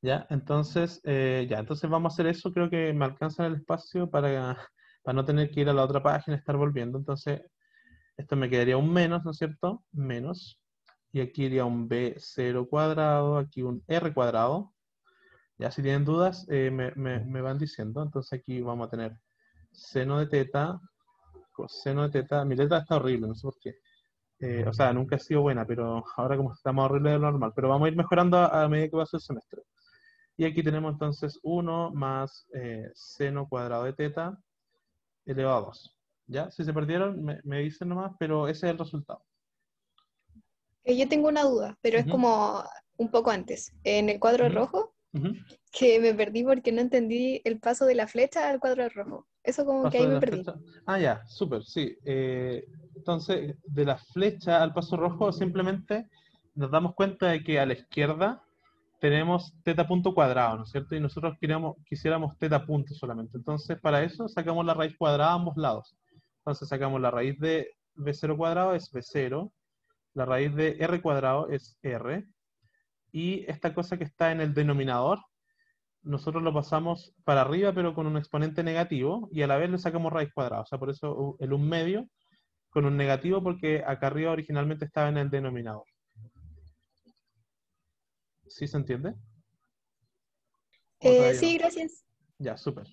¿Ya? Entonces, entonces vamos a hacer eso. Creo que me alcanza el espacio para no tener que ir a la otra página, estar volviendo. Entonces, esto me quedaría un menos, ¿no es cierto? Menos. Y aquí iría un B0 cuadrado, aquí un R cuadrado. Ya si tienen dudas, me van diciendo. Entonces aquí vamos a tener seno de teta, coseno de teta. Mi letra está horrible, no sé por qué. O sea, nunca ha sido buena, pero ahora como está más horrible de lo normal. Pero vamos a ir mejorando a medida que pasa el semestre. Y aquí tenemos entonces 1 más seno cuadrado de teta elevado a 2. ¿Ya? Si se perdieron, me dicen nomás, pero ese es el resultado. Yo tengo una duda, pero es Ujú, como un poco antes. En el cuadro ujú, rojo, ujú. que me perdí porque no entendí el paso de la flecha al cuadro rojo. Eso como que Paso ahí de me la perdí. flecha. Ah, ya, súper, sí. Entonces, de la flecha al paso rojo, simplemente nos damos cuenta de que a la izquierda tenemos teta punto cuadrado, ¿no es cierto? Y nosotros quisiéramos teta punto solamente. Entonces, para eso sacamos la raíz cuadrada a ambos lados. Entonces, sacamos la raíz de b0 cuadrado es b0, la raíz de r cuadrado es r, y esta cosa que está en el denominador, nosotros lo pasamos para arriba, pero con un exponente negativo, y a la vez le sacamos raíz cuadrada. O sea, por eso el 1 medio con un negativo, porque acá arriba originalmente estaba en el denominador. ¿Sí se entiende? ¿O todavía Sí, no? gracias. Ya, súper.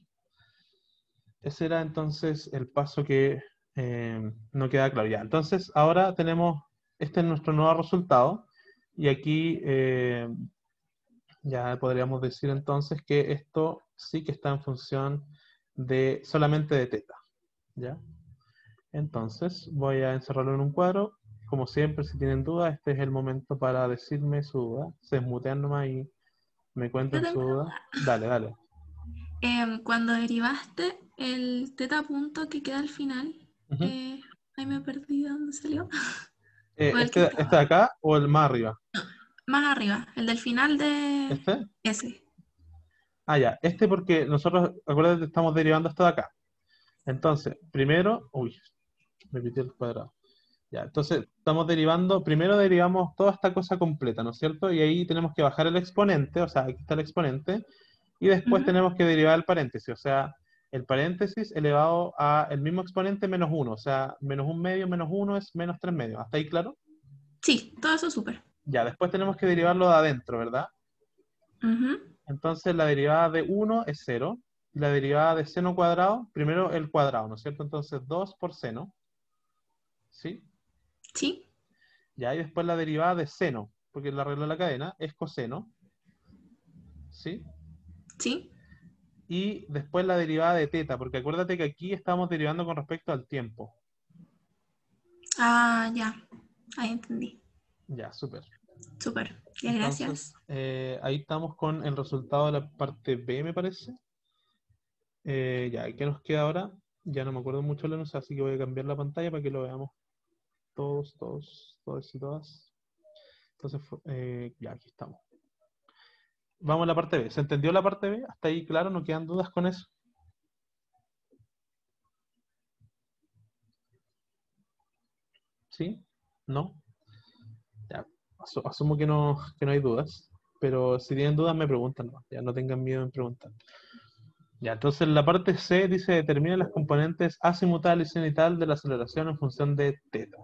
Ese era entonces el paso que no queda claro ya. Entonces, ahora tenemos, este es nuestro nuevo resultado, y aquí ya podríamos decir entonces que esto sí que está en función de solamente de teta. ¿Ya? Entonces, voy a encerrarlo en un cuadro. Como siempre, si tienen dudas, este es el momento para decirme su duda. Se desmutean nomás y me Yo cuentan su tengo una duda. duda. Dale, dale. Cuando derivaste el teta punto que queda al final, Ujú. eh, ahí me perdí de dónde salió. O el que ¿Este estaba de acá o el más arriba? más arriba, el del final de ¿Este? ese. Ah, ya. Este porque nosotros, acuérdate, estamos derivando esto de acá. Entonces, primero, uy, me pitió el cuadrado. Ya, entonces estamos derivando, primero derivamos toda esta cosa completa, ¿no es cierto? Y ahí tenemos que bajar el exponente, o sea, aquí está el exponente, y después Ujú. tenemos que derivar el paréntesis, o sea, el paréntesis elevado a el mismo exponente menos 1, o sea, menos 1/2 menos 1 es menos 3/2. ¿Hasta ahí claro? Sí, todo eso súper. Ya, después tenemos que derivarlo de adentro, ¿verdad? Ujú. Entonces la derivada de 1 es 0, y la derivada de seno cuadrado, primero el cuadrado, ¿no es cierto? Entonces 2 por seno, ¿sí? Sí, Ya, y después la derivada de seno, porque la regla de la cadena es coseno, ¿sí? sí. Y después la derivada de teta, porque acuérdate que aquí estamos derivando con respecto al tiempo. Ah, ya. Ahí entendí. Ya, súper. Súper. Ya, Entonces, gracias. ahí estamos con el resultado de la parte B, me parece. Ya, ¿y qué nos queda ahora? Ya no me acuerdo mucho, Lenus, así que voy a cambiar la pantalla para que lo veamos todos y todas. Entonces, ya, aquí estamos. Vamos a la parte B. ¿Se entendió la parte B? ¿Hasta ahí claro? ¿No quedan dudas con eso? ¿Sí? ¿No? Ya, asumo que no hay dudas, pero si tienen dudas me preguntan, ¿no? Ya no tengan miedo en preguntar. Ya, entonces la parte C dice determina las componentes azimutal y cenital de la aceleración en función de teta.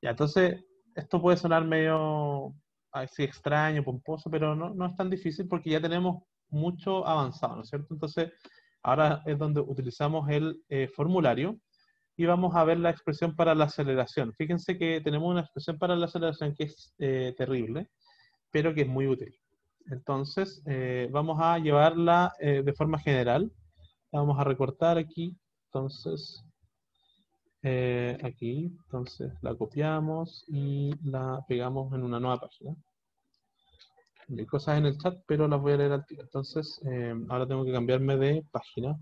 Ya, entonces esto puede sonar medio así extraño, pomposo, pero no es tan difícil porque ya tenemos mucho avanzado, ¿no es cierto? Entonces ahora es donde utilizamos el formulario y vamos a ver la expresión para la aceleración. Fíjense que tenemos una expresión para la aceleración que es terrible, pero que es muy útil. Entonces, vamos a llevarla de forma general. La vamos a recortar aquí. Entonces, aquí. Entonces, la copiamos y la pegamos en una nueva página. Hay cosas en el chat, pero las voy a leer al tiro. Entonces, ahora tengo que cambiarme de página.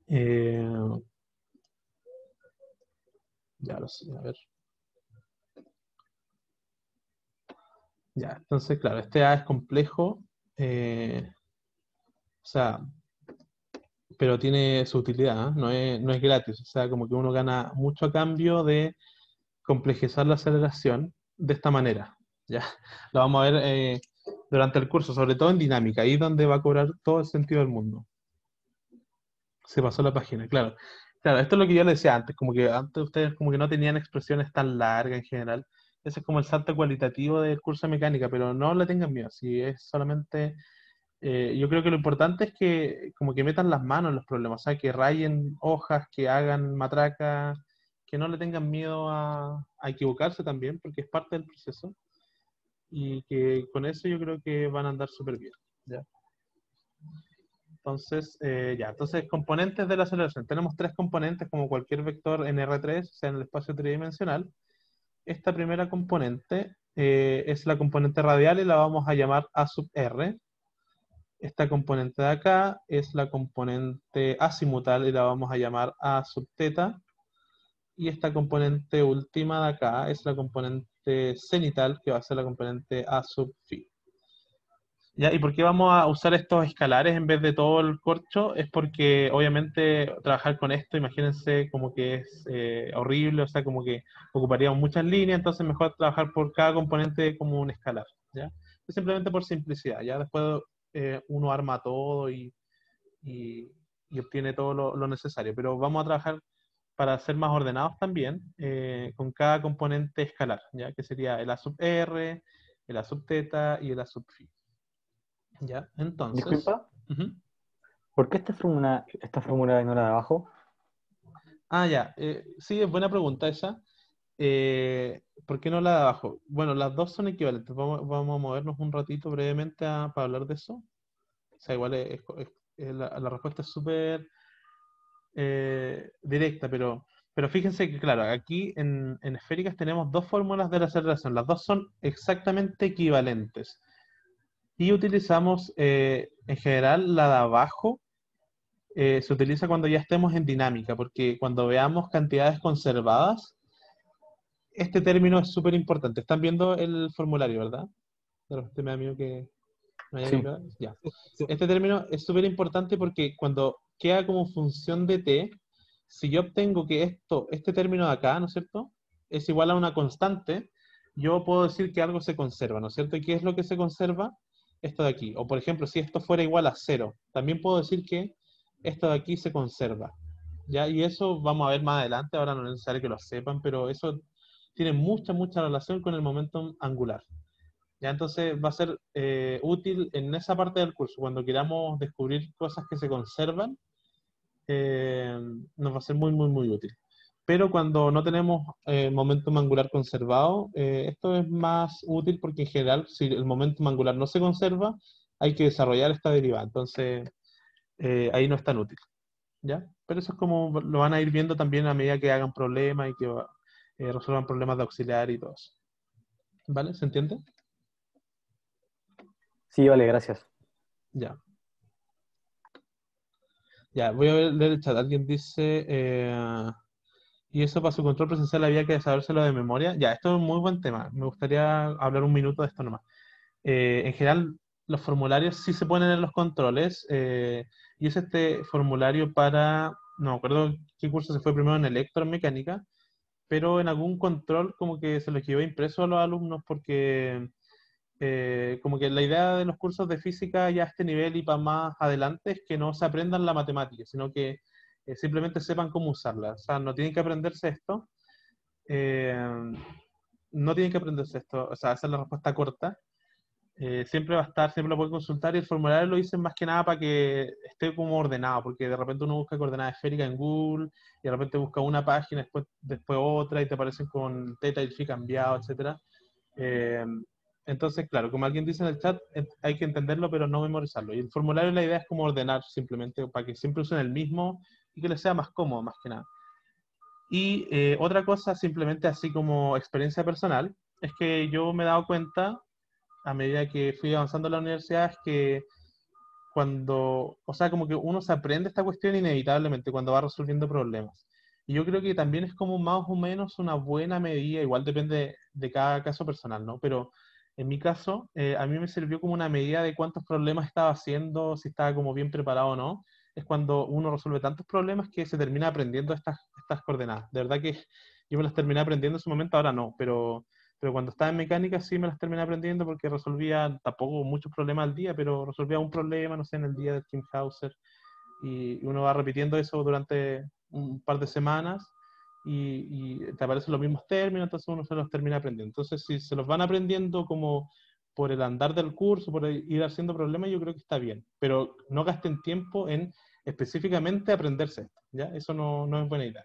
Eh, ya lo sé, a ver. Ya, entonces, claro, este A es complejo, o sea, pero tiene su utilidad, ¿eh? No es gratis, o sea, como que uno gana mucho a cambio de complejizar la aceleración de esta manera. Ya, lo vamos a ver durante el curso, sobre todo en dinámica, ahí es donde va a cobrar todo el sentido del mundo. Se pasó la página, claro. Claro, esto es lo que yo les decía antes, como que antes ustedes como que no tenían expresiones tan largas en general. Ese es como el salto cualitativo del curso de mecánica, pero no le tengan miedo, si es solamente yo creo que lo importante es que como que metan las manos en los problemas, o sea, que rayen hojas, que hagan matracas, que no le tengan miedo a equivocarse también, porque es parte del proceso, y que con eso yo creo que van a andar súper bien. ¿Ya? Entonces, entonces componentes de la aceleración. Tenemos tres componentes como cualquier vector en R3, o sea, en el espacio tridimensional. Esta primera componente es la componente radial y la vamos a llamar A sub R. Esta componente de acá es la componente azimutal y la vamos a llamar A sub teta. Y esta componente última de acá es la componente cenital, que va a ser la componente A sub phi. ¿Ya? ¿Y por qué vamos a usar estos escalares en vez de todo el corcho? Es porque obviamente trabajar con esto, imagínense como que es horrible, o sea, como que ocuparíamos muchas líneas, entonces mejor trabajar por cada componente como un escalar, ¿ya? Simplemente por simplicidad, ya después uno arma todo y, y obtiene todo lo necesario, pero vamos a trabajar para ser más ordenados también con cada componente escalar, ¿ya? Que sería el A sub R, el A sub teta y el A sub phi. Ya, entonces. Disculpa, Ujú. ¿por qué esta fórmula y no la de abajo? Ah, ya. Sí, es buena pregunta esa. ¿Por qué no la de abajo? Bueno, las dos son equivalentes. Vamos a movernos un ratito brevemente para hablar de eso. O sea, igual la respuesta es súper directa, pero fíjense que, claro, aquí en esféricas tenemos dos fórmulas de la aceleración. Las dos son exactamente equivalentes. Y utilizamos en general la de abajo. Se utiliza cuando ya estemos en dinámica, porque cuando veamos cantidades conservadas, este término es súper importante. Están viendo el formulario, ¿verdad? De repente me da miedo que... ¿Me haya Sí. ubicado? Ya. Sí. Este término es súper importante porque cuando queda como función de t, si yo obtengo que este término de acá, ¿no es cierto?, es igual a una constante, yo puedo decir que algo se conserva, ¿no es cierto? ¿Y qué es lo que se conserva? Esto de aquí. O por ejemplo, si esto fuera igual a 0, también puedo decir que esto de aquí se conserva. ¿Ya? Y eso vamos a ver más adelante, ahora no es necesario que lo sepan, pero eso tiene mucha relación con el momento angular. ¿Ya? Entonces va a ser útil en esa parte del curso, cuando queramos descubrir cosas que se conservan, nos va a ser muy útil. Pero cuando no tenemos momentum angular conservado, esto es más útil porque en general, si el momentum angular no se conserva, hay que desarrollar esta derivada. Entonces, ahí no es tan útil. ¿Ya? Pero eso es como lo van a ir viendo también a medida que hagan problemas y que resuelvan problemas de auxiliar y todo eso. ¿Vale? ¿Se entiende? Sí, vale, gracias. Ya. Ya, voy a leer el chat. Alguien dice, y eso para su control presencial había que sabérselo de memoria. Ya, esto es un muy buen tema. Me gustaría hablar un minuto de esto nomás. En general, los formularios sí se ponen en los controles. Y es este formulario para, no me acuerdo qué curso se fue primero, en electromecánica, pero en algún control como que se los llevó impreso a los alumnos porque como que la idea de los cursos de física ya a este nivel y para más adelante es que no se aprendan la matemática, sino que simplemente sepan cómo usarla. O sea, no tienen que aprenderse esto. eh, no tienen que aprenderse esto. O sea, esa es la respuesta corta. Siempre va a estar, siempre lo pueden consultar y el formulario lo dicen más que nada para que esté como ordenado, porque de repente uno busca coordenadas esféricas en Google y de repente busca una página, después otra y te aparecen con teta y phi cambiado, etcétera. Eh, entonces, claro, como alguien dice en el chat, hay que entenderlo, pero no memorizarlo. Y el formulario, la idea es como ordenar simplemente para que siempre usen el mismo y que les sea más cómodo, más que nada. Y otra cosa, simplemente así como experiencia personal, es que yo me he dado cuenta a medida que fui avanzando en la universidad es que cuando, o sea, como que uno se aprende esta cuestión inevitablemente cuando va resolviendo problemas. Y yo creo que también es como más o menos una buena medida, igual depende de cada caso personal, ¿no? Pero en mi caso, a mí me sirvió como una medida de cuántos problemas estaba haciendo, si estaba como bien preparado o no. Es cuando uno resuelve tantos problemas que se termina aprendiendo estas coordenadas. De verdad que yo me las terminé aprendiendo en su momento, ahora no, pero cuando estaba en mecánica sí me las terminé aprendiendo porque resolvía tampoco muchos problemas al día, pero resolvía un problema, no sé, en el día del Kim Hauser, y uno va repitiendo eso durante un par de semanas y te aparecen los mismos términos, entonces uno se los termina aprendiendo. Entonces, si se los van aprendiendo como por el andar del curso, por ir haciendo problemas, yo creo que está bien, pero no gasten tiempo en específicamente aprenderse esto, ¿ya? Eso no es buena idea.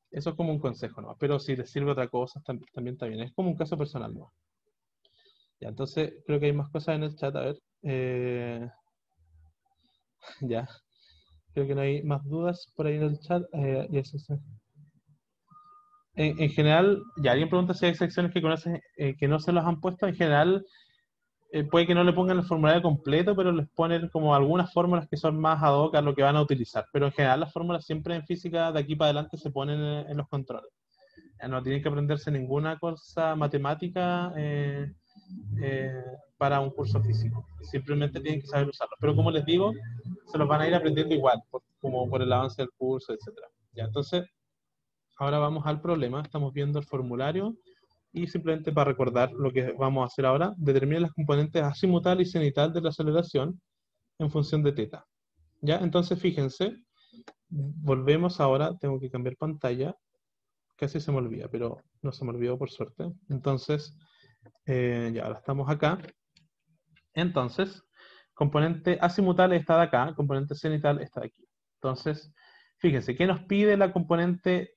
Eso es como un consejo, ¿no? Pero si les sirve otra cosa, también está bien. Es como un caso personal, ¿no? Ya, entonces creo que hay más cosas en el chat. A ver. Ya. Creo que no hay más dudas por ahí en el chat. Y eso sí. En general, ya alguien pregunta si hay secciones que conocen que no se los han puesto. En general, puede que no le pongan el formulario completo, pero les ponen como algunas fórmulas que son más ad hoc a lo que van a utilizar. Pero en general las fórmulas siempre en física de aquí para adelante se ponen en los controles. No tienen que aprenderse ninguna cosa matemática para un curso físico. Simplemente tienen que saber usarlo. Pero como les digo, se los van a ir aprendiendo igual, como por el avance del curso, etc. Ya, entonces, ahora vamos al problema. Estamos viendo el formulario y simplemente para recordar lo que vamos a hacer ahora, determina las componentes azimutal y cenital de la aceleración en función de teta. ¿Ya? Entonces, fíjense, volvemos ahora, tengo que cambiar pantalla. Casi se me olvida, pero no se me olvidó por suerte. Entonces, ya ahora estamos acá. Entonces, componente azimutal está de acá, componente cenital está de aquí. Entonces, fíjense, ¿qué nos pide la componente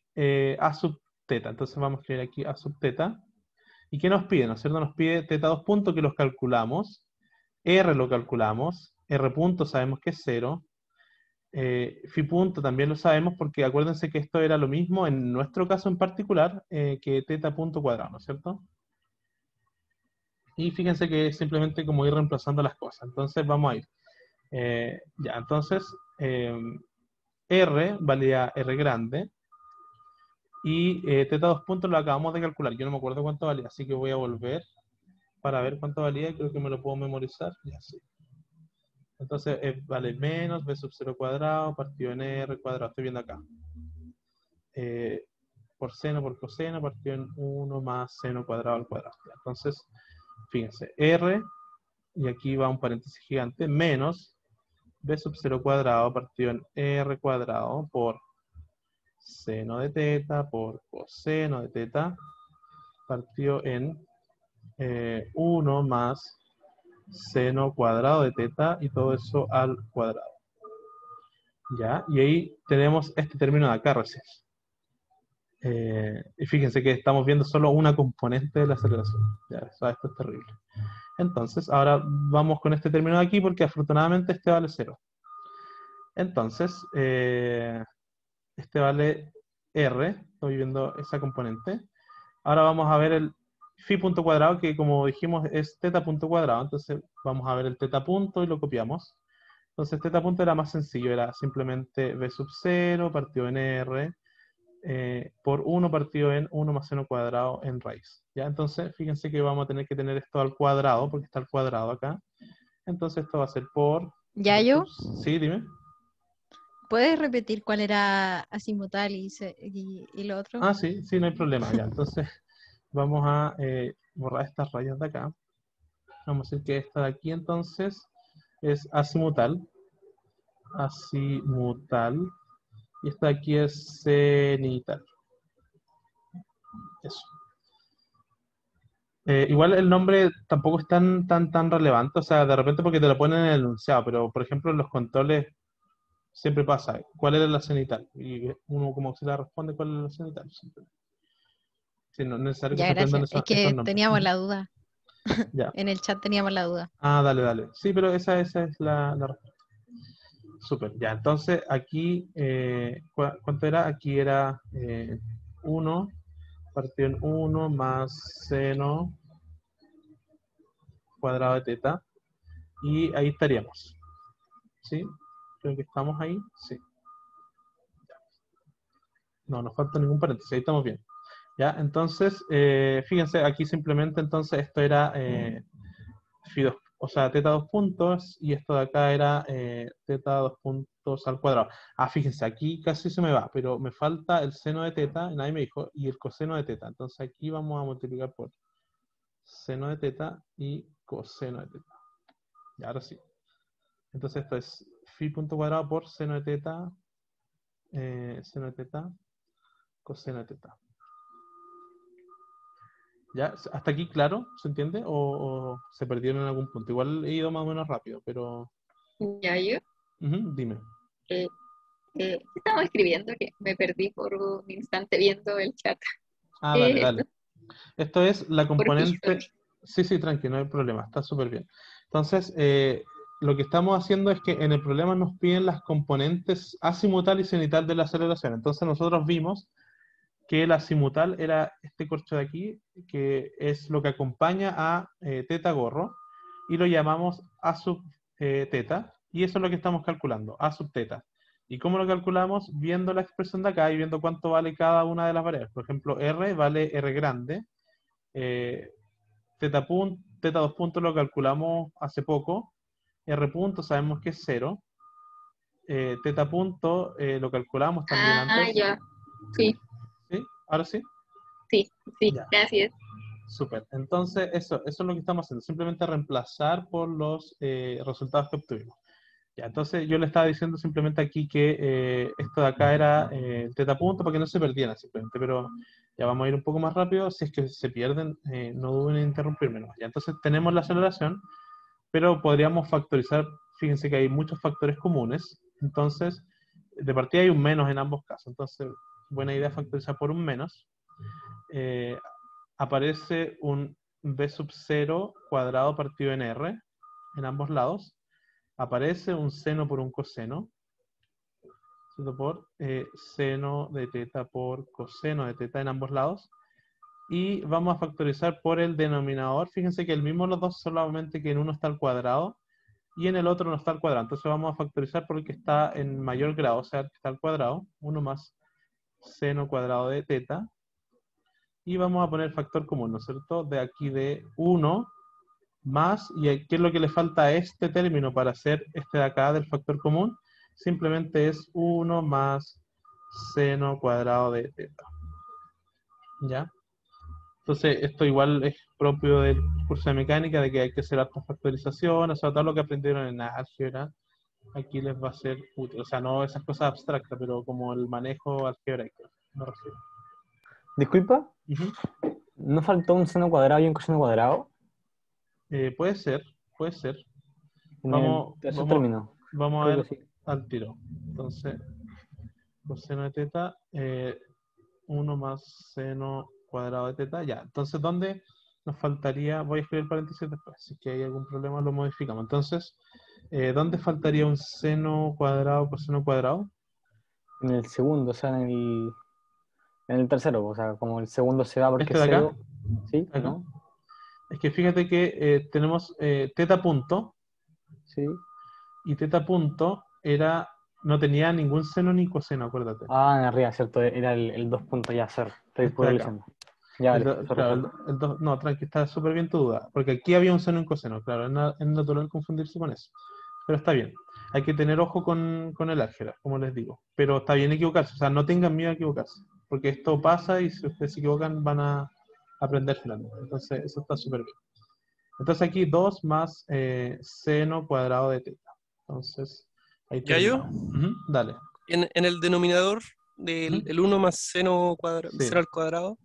A sub teta? Entonces vamos a escribir aquí A sub teta. ¿Y qué nos pide? ¿No es cierto? Nos pide teta 2 puntos que los calculamos, R lo calculamos, R punto sabemos que es 0, phi punto también lo sabemos porque acuérdense que esto era lo mismo en nuestro caso en particular que teta punto cuadrado, ¿no es cierto? Y fíjense que es simplemente como ir reemplazando las cosas. Entonces vamos a ir. Ya, entonces R valía R grande y teta 2 puntos lo acabamos de calcular. Yo no me acuerdo cuánto valía, así que voy a volver para ver cuánto valía, creo que me lo puedo memorizar, ya sí. Entonces vale menos b sub 0 cuadrado partido en r cuadrado, estoy viendo acá. Por seno por coseno partido en 1 más seno cuadrado al cuadrado. Entonces, fíjense, r, y aquí va un paréntesis gigante, menos b sub 0 cuadrado partido en r cuadrado por seno de teta por coseno de teta partido en 1 más seno cuadrado de teta y todo eso al cuadrado. ¿Ya? Y ahí tenemos este término de acá recién. Y fíjense que estamos viendo solo una componente de la aceleración. Ya, esto es terrible. Entonces, ahora vamos con este término de aquí porque afortunadamente este vale 0. Entonces, este vale R, estoy viendo esa componente. Ahora vamos a ver el phi punto cuadrado, que como dijimos es teta punto cuadrado. Entonces vamos a ver el teta punto y lo copiamos. Entonces teta punto era más sencillo, era simplemente b sub 0 partido en R por 1 partido en 1 más seno cuadrado en raíz. ¿Ya? Entonces fíjense que vamos a tener que tener esto al cuadrado, porque está al cuadrado acá. Entonces esto va a ser por... Yayo, Sí, dime. ¿puedes repetir cuál era azimutal y lo otro? Ah, sí, sí, no hay problema. Ya, entonces vamos a borrar estas rayas de acá. Vamos a decir que esta de aquí entonces es azimutal. Azimutal. Y esta de aquí es cenital. Eso. Igual el nombre tampoco es tan relevante, o sea, de repente porque te lo ponen en el enunciado, pero por ejemplo en los controles siempre pasa, ¿cuál era la cenital? Y uno como auxiliar responde cuál es la cenital. Sí, no es necesario que Ya, se aprendan gracias. Es esos que nombres. teníamos la duda. Ya. En el chat teníamos la duda. Ah, dale. Sí, pero esa es la respuesta. Súper, ya. Entonces aquí, ¿cuánto era? Aquí era 1 partido en 1 más seno cuadrado de teta. Y ahí estaríamos. ¿Sí? Creo que estamos ahí. Sí. No, nos falta ningún paréntesis. Ahí estamos bien. Ya, entonces, fíjense, aquí simplemente entonces esto era phi 2, o sea, teta 2 puntos, y esto de acá era teta 2 puntos al cuadrado. Ah, fíjense, aquí casi se me va, pero me falta el seno de teta, nadie me dijo, y el coseno de teta. Entonces aquí vamos a multiplicar por seno de teta y coseno de teta. Y ahora sí. Entonces esto es phi punto cuadrado por seno de teta, coseno de teta. ¿Ya? ¿Hasta aquí claro? ¿Se entiende? ¿O se perdieron en algún punto? Igual he ido más o menos rápido, pero... Ya yo Dime. estaba escribiendo que me perdí por un instante viendo el chat. Ah, dale. Esto es la Por componente... Fishbone. Sí, tranqui, no hay problema, está súper bien. Entonces, lo que estamos haciendo es que en el problema nos piden las componentes azimutal y cenital de la aceleración. Entonces nosotros vimos que el azimutal era este corcho de aquí, que es lo que acompaña a teta gorro, y lo llamamos a sub teta, y eso es lo que estamos calculando, a sub teta. ¿Y cómo lo calculamos? Viendo la expresión de acá y viendo cuánto vale cada una de las variables. Por ejemplo, R vale R grande, teta 2 puntos lo calculamos hace poco, R punto sabemos que es 0, teta punto lo calculamos también antes. Ya. Sí, ¿Sí? ¿Ahora sí? sí, Ya. gracias. Súper. Entonces, eso es lo que estamos haciendo. Simplemente reemplazar por los resultados que obtuvimos. Ya, entonces yo le estaba diciendo simplemente aquí que esto de acá era teta punto para que no se perdieran simplemente, pero ya vamos a ir un poco más rápido. Si es que se pierden, no duden en interrumpirme, ¿no? Ya, entonces tenemos la aceleración, pero podríamos factorizar. Fíjense que hay muchos factores comunes. Entonces, de partida hay un menos en ambos casos. Entonces, buena idea factorizar por un menos. Aparece un b sub 0 cuadrado partido en r en ambos lados. Aparece un seno por un coseno, por seno de teta por coseno de teta en ambos lados. Y vamos a factorizar por el denominador. Fíjense que el mismo los dos, solamente que en uno está al cuadrado y en el otro no está al cuadrado. Entonces vamos a factorizar por el que está en mayor grado, o sea, el que está al cuadrado. 1 más seno cuadrado de teta. Y vamos a poner factor común, ¿no es cierto? De aquí de 1 más, ¿y qué es lo que le falta a este término para hacer este de acá del factor común? Simplemente es 1 más seno cuadrado de teta. ¿Ya? Entonces, esto igual es propio del curso de mecánica, de que hay que hacer harta factorización, o sea, todo lo que aprendieron en álgebra, aquí les va a ser útil. O sea, no esas cosas abstractas, pero como el manejo algebraico, me refiero. Disculpa, Ujú. ¿no faltó un seno cuadrado y un coseno cuadrado Puede ser, puede ser. en Vamos, el tercer vamos, término? vamos a Creo ver que sí. al tiro. Entonces, coseno de teta, 1 más seno cuadrado de teta, ya. Entonces, ¿dónde nos faltaría? Voy a escribir paréntesis después, si es que hay algún problema lo modificamos. Entonces, ¿dónde faltaría un seno cuadrado, coseno cuadrado? En el segundo, o sea, en el tercero, o sea, como el segundo se va porque ¿Este de es acá? cero. ¿Sí? Acá. ¿No? Es que fíjate que tenemos teta punto, Sí. y teta punto no tenía ningún seno ni coseno, acuérdate. Ah, en arriba, ¿cierto? Era el 2 puntos ya, cero. Estoy Este puro de acá. diciendo. Ya, vale. Sorry, Claro, sorry. no, tranqui, está súper bien tu duda, porque aquí había un seno y un coseno, claro, es natural confundirse con eso, pero está bien. Hay que tener ojo con el álgebra, como les digo, pero está bien equivocarse, o sea, no tengan miedo a equivocarse, porque esto pasa y si ustedes se equivocan van a aprender finalmente, entonces eso está súper bien. Entonces aquí 2 más seno cuadrado de teta, entonces ahí ¿Ya yo? terminamos. Ujú, dale. En el denominador del Ujú. el 1 más seno, Sí, seno al cuadrado,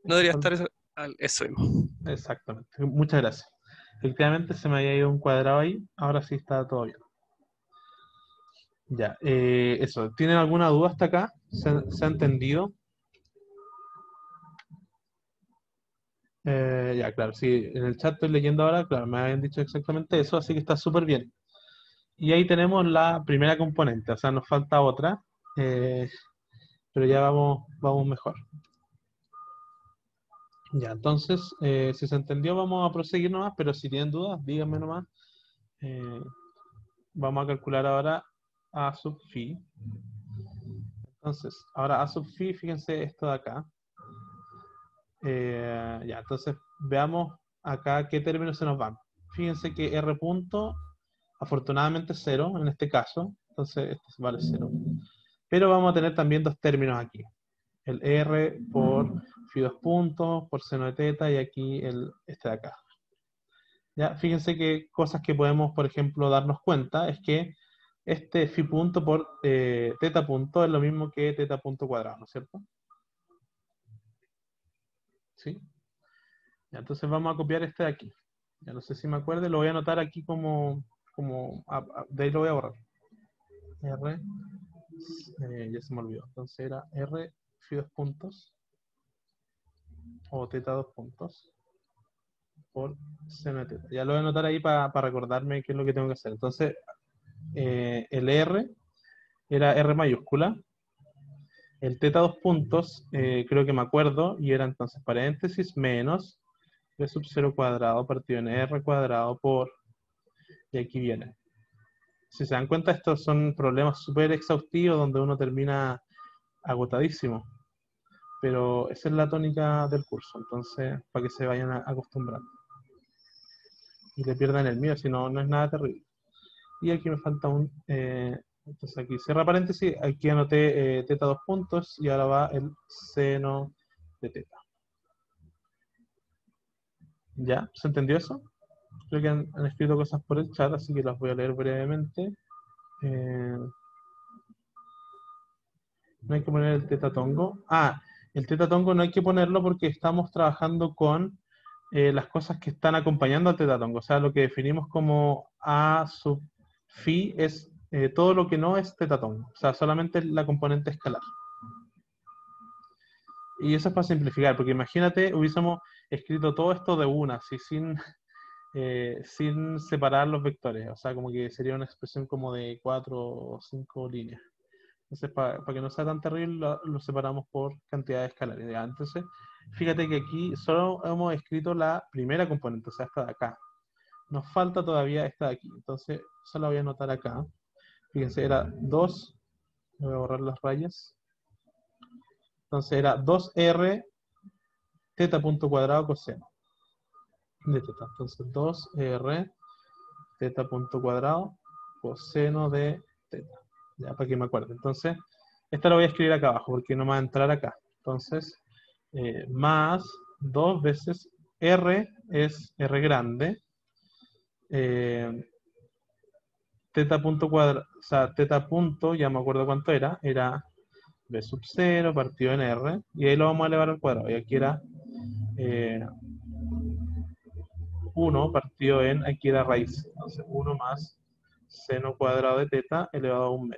no debería estar eso mismo. exactamente, muchas gracias. Efectivamente se me había ido un cuadrado ahí, ahora sí está todo bien. Ya, eso. ¿Tienen alguna duda hasta acá? ¿Se ha entendido? Ya, claro, sí, en el chat estoy leyendo ahora, claro, me habían dicho exactamente eso, así que está súper bien. Y ahí tenemos la primera componente, o sea, nos falta otra, eh, pero ya vamos mejor. Ya, entonces, si se entendió, vamos a proseguir nomás, pero si tienen dudas, díganme nomás. Eh, Vamos a calcular ahora A sub phi. Entonces, ahora A sub phi, fíjense esto de acá. Ya, entonces veamos acá qué términos se nos van. Fíjense que R punto, afortunadamente 0 en este caso, entonces este vale 0. Pero vamos a tener también dos términos aquí. El R por phi 2 puntos, por seno de teta, y aquí este de acá. Ya, fíjense que cosas que podemos, por ejemplo, darnos cuenta es que este phi punto por teta punto es lo mismo que teta punto cuadrado, ¿no es cierto? ¿Sí? Ya, entonces vamos a copiar este de aquí. Ya no sé si me acuerdo, lo voy a anotar aquí de ahí lo voy a borrar. R, ya se me olvidó. Entonces era R phi 2 puntos, o teta 2 puntos, por seno de teta. Ya lo voy a anotar ahí para recordarme qué es lo que tengo que hacer. Entonces, el R era R mayúscula. El teta 2 puntos, creo que me acuerdo, y era entonces paréntesis menos B sub 0 cuadrado partido en R cuadrado por, y aquí viene. Si se dan cuenta, estos son problemas súper exhaustivos donde uno termina agotadísimo. Pero esa es la tónica del curso, entonces para que se vayan acostumbrando. Y le pierdan el miedo, si no, no es nada terrible. Y aquí me falta entonces aquí cierra paréntesis, aquí anoté teta 2 puntos y ahora va el seno de teta. ¿Ya? ¿Se entendió eso? Creo que han escrito cosas por el chat, así que las voy a leer brevemente. No hay que poner el teta tongo. El teta tongo no hay que ponerlo porque estamos trabajando con las cosas que están acompañando al teta tongo. O sea, lo que definimos como A sub phi es todo lo que no es teta tongo. O sea, solamente la componente escalar. Y eso es para simplificar, porque imagínate, hubiésemos escrito todo esto de una, así sin separar los vectores. O sea, como que sería una expresión como de 4 o 5 líneas. Entonces, para que no sea tan terrible, lo separamos por cantidad de escalares. ¿Ya? Entonces, fíjate que aquí solo hemos escrito la primera componente, o sea, esta de acá. Nos falta todavía esta de aquí. Entonces, solo voy a anotar acá. Fíjense, era 2. Voy a borrar las rayas. Entonces, era 2R teta punto cuadrado coseno. de teta. Entonces 2R teta punto cuadrado coseno de teta. Ya, para que me acuerde. Entonces, esta la voy a escribir acá abajo porque no me va a entrar acá. Entonces, más 2 veces R es R grande. Teta punto cuadrado, o sea, teta punto, ya me acuerdo cuánto era B sub 0 partido en R, y ahí lo vamos a elevar al cuadrado. Y aquí era 1 partido en, aquí era raíz. Entonces 1 más seno cuadrado de teta elevado a 1/2.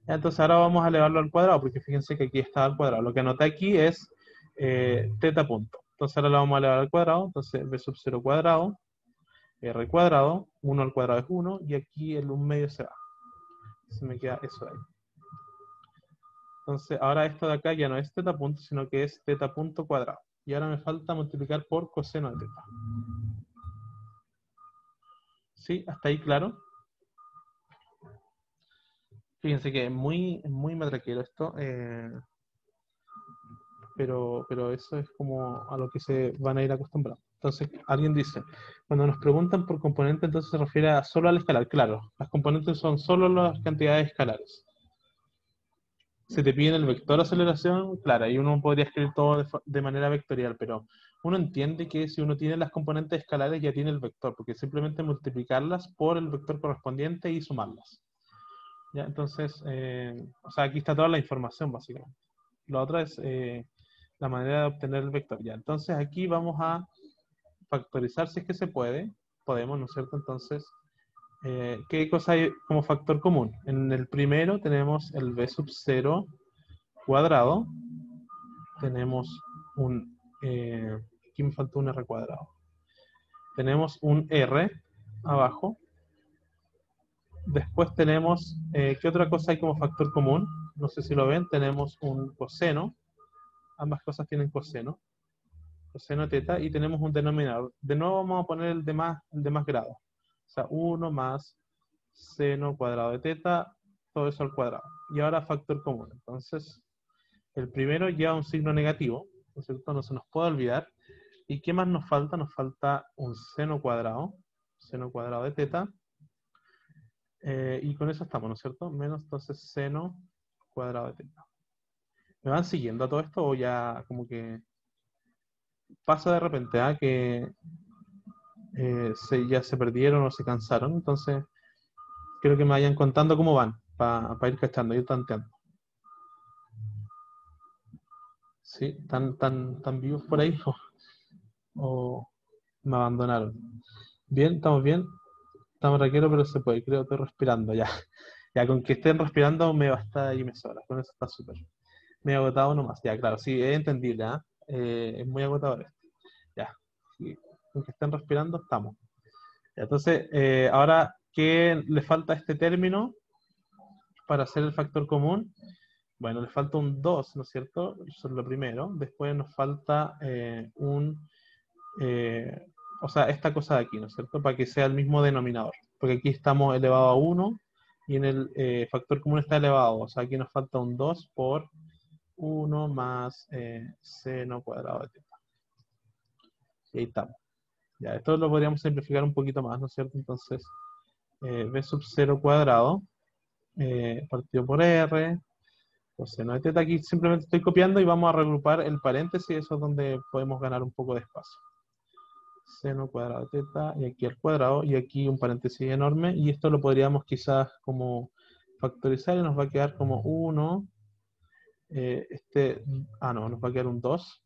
Entonces ahora vamos a elevarlo al cuadrado, porque fíjense que aquí está al cuadrado. Lo que anoté aquí es teta punto. Entonces ahora lo vamos a elevar al cuadrado. Entonces b sub 0 cuadrado, r cuadrado, 1 al cuadrado es 1, y aquí el 1/2 se va. Se me queda eso de ahí. Entonces ahora esto de acá ya no es teta punto, sino que es teta punto cuadrado. Y ahora me falta multiplicar por coseno de teta. ¿Sí? ¿Hasta ahí claro? Fíjense que es muy matraquero esto, pero eso es como a lo que se van a ir acostumbrando. Entonces, alguien dice, cuando nos preguntan por componente, entonces se refiere solo al escalar. Claro, las componentes son solo las cantidades escalares. Se te pide el vector aceleración, claro, y uno podría escribir todo de manera vectorial, pero uno entiende que si uno tiene las componentes escalares ya tiene el vector, porque simplemente multiplicarlas por el vector correspondiente y sumarlas. ¿Ya? Entonces, o sea, aquí está toda la información básicamente. La otra es la manera de obtener el vector. Ya, entonces aquí vamos a factorizar si es que se puede. Podemos, ¿no es cierto? Entonces, ¿qué cosa hay como factor común? En el primero tenemos el b sub 0 cuadrado. Tenemos un... aquí me faltó un r cuadrado. Tenemos un r abajo. Después tenemos, ¿qué otra cosa hay como factor común? No sé si lo ven, tenemos un coseno. Ambas cosas tienen coseno. Coseno teta, y tenemos un denominador. De nuevo vamos a poner el de más grado. O sea, 1 más seno cuadrado de teta, todo eso al cuadrado. Y ahora factor común. Entonces, el primero lleva un signo negativo, ¿no es cierto? No se nos puede olvidar. ¿Y qué más nos falta? Nos falta un seno cuadrado de teta. Y con eso estamos, ¿no es cierto? Menos entonces seno cuadrado de teta. ¿Me van siguiendo a todo esto o ya como que pasa de repente que ya se perdieron o se cansaron? Entonces quiero que me vayan contando cómo van para ir cachando, ir tanteando. ¿Sí? ¿Tan vivos por ahí o me abandonaron? Bien, estamos bien. Estamos raqueros, pero se puede. Creo que estoy respirando ya. Ya con que estén respirando me basta y me sobra. Con eso está súper. Me he agotado nomás. Ya, claro, sí, es entendible. Es muy agotador esto. Ya. Sí, con que estén respirando estamos. Ya, entonces, ahora, ¿qué le falta a este término para hacer el factor común? Bueno, le falta un 2, ¿no es cierto? Eso es lo primero. Después nos falta o sea, esta cosa de aquí, ¿no es cierto? Para que sea el mismo denominador. Porque aquí estamos elevado a 1 y en el factor común está elevado a 2. O sea, aquí nos falta un 2 por 1 más seno cuadrado de teta. Y ahí estamos. Ya, esto lo podríamos simplificar un poquito más, ¿no es cierto? Entonces, b sub 0 cuadrado partido por r, coseno de teta. Aquí simplemente estoy copiando y vamos a regrupar el paréntesis, eso es donde podemos ganar un poco de espacio. Seno cuadrado de teta, y aquí al cuadrado, y aquí un paréntesis enorme, y esto lo podríamos quizás como factorizar, y nos va a quedar como 1, no, nos va a quedar un 2,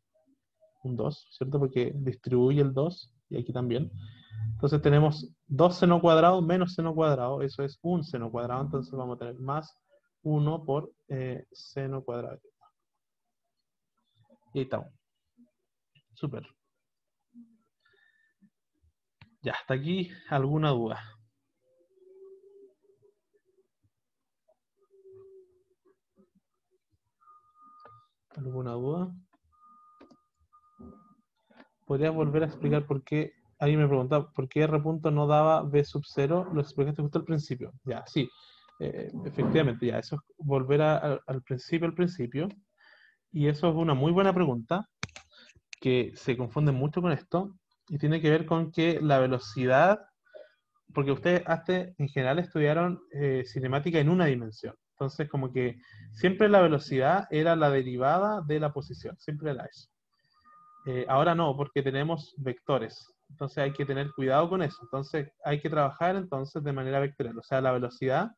¿cierto? Porque distribuye el 2, y aquí también. Entonces tenemos 2 seno cuadrado menos seno cuadrado, eso es un seno cuadrado, entonces vamos a tener más 1 por seno cuadrado de teta. Y ahí estamos. Súper. Ya, hasta aquí, ¿alguna duda? ¿Alguna duda? ¿Podrías volver a explicar por qué? Alguien me preguntaba, ¿por qué R punto no daba B sub 0? Lo explicaste justo al principio. Ya, sí. Efectivamente, ya, eso es volver al principio. Y eso es una muy buena pregunta, que se confunde mucho con esto. y tiene que ver con que la velocidad, porque ustedes en general estudiaron cinemática en una dimensión, entonces como que siempre la velocidad era la derivada de la posición, siempre era eso. Ahora no, porque tenemos vectores, entonces hay que tener cuidado con eso, entonces hay que trabajar entonces de manera vectorial, o sea, la velocidad,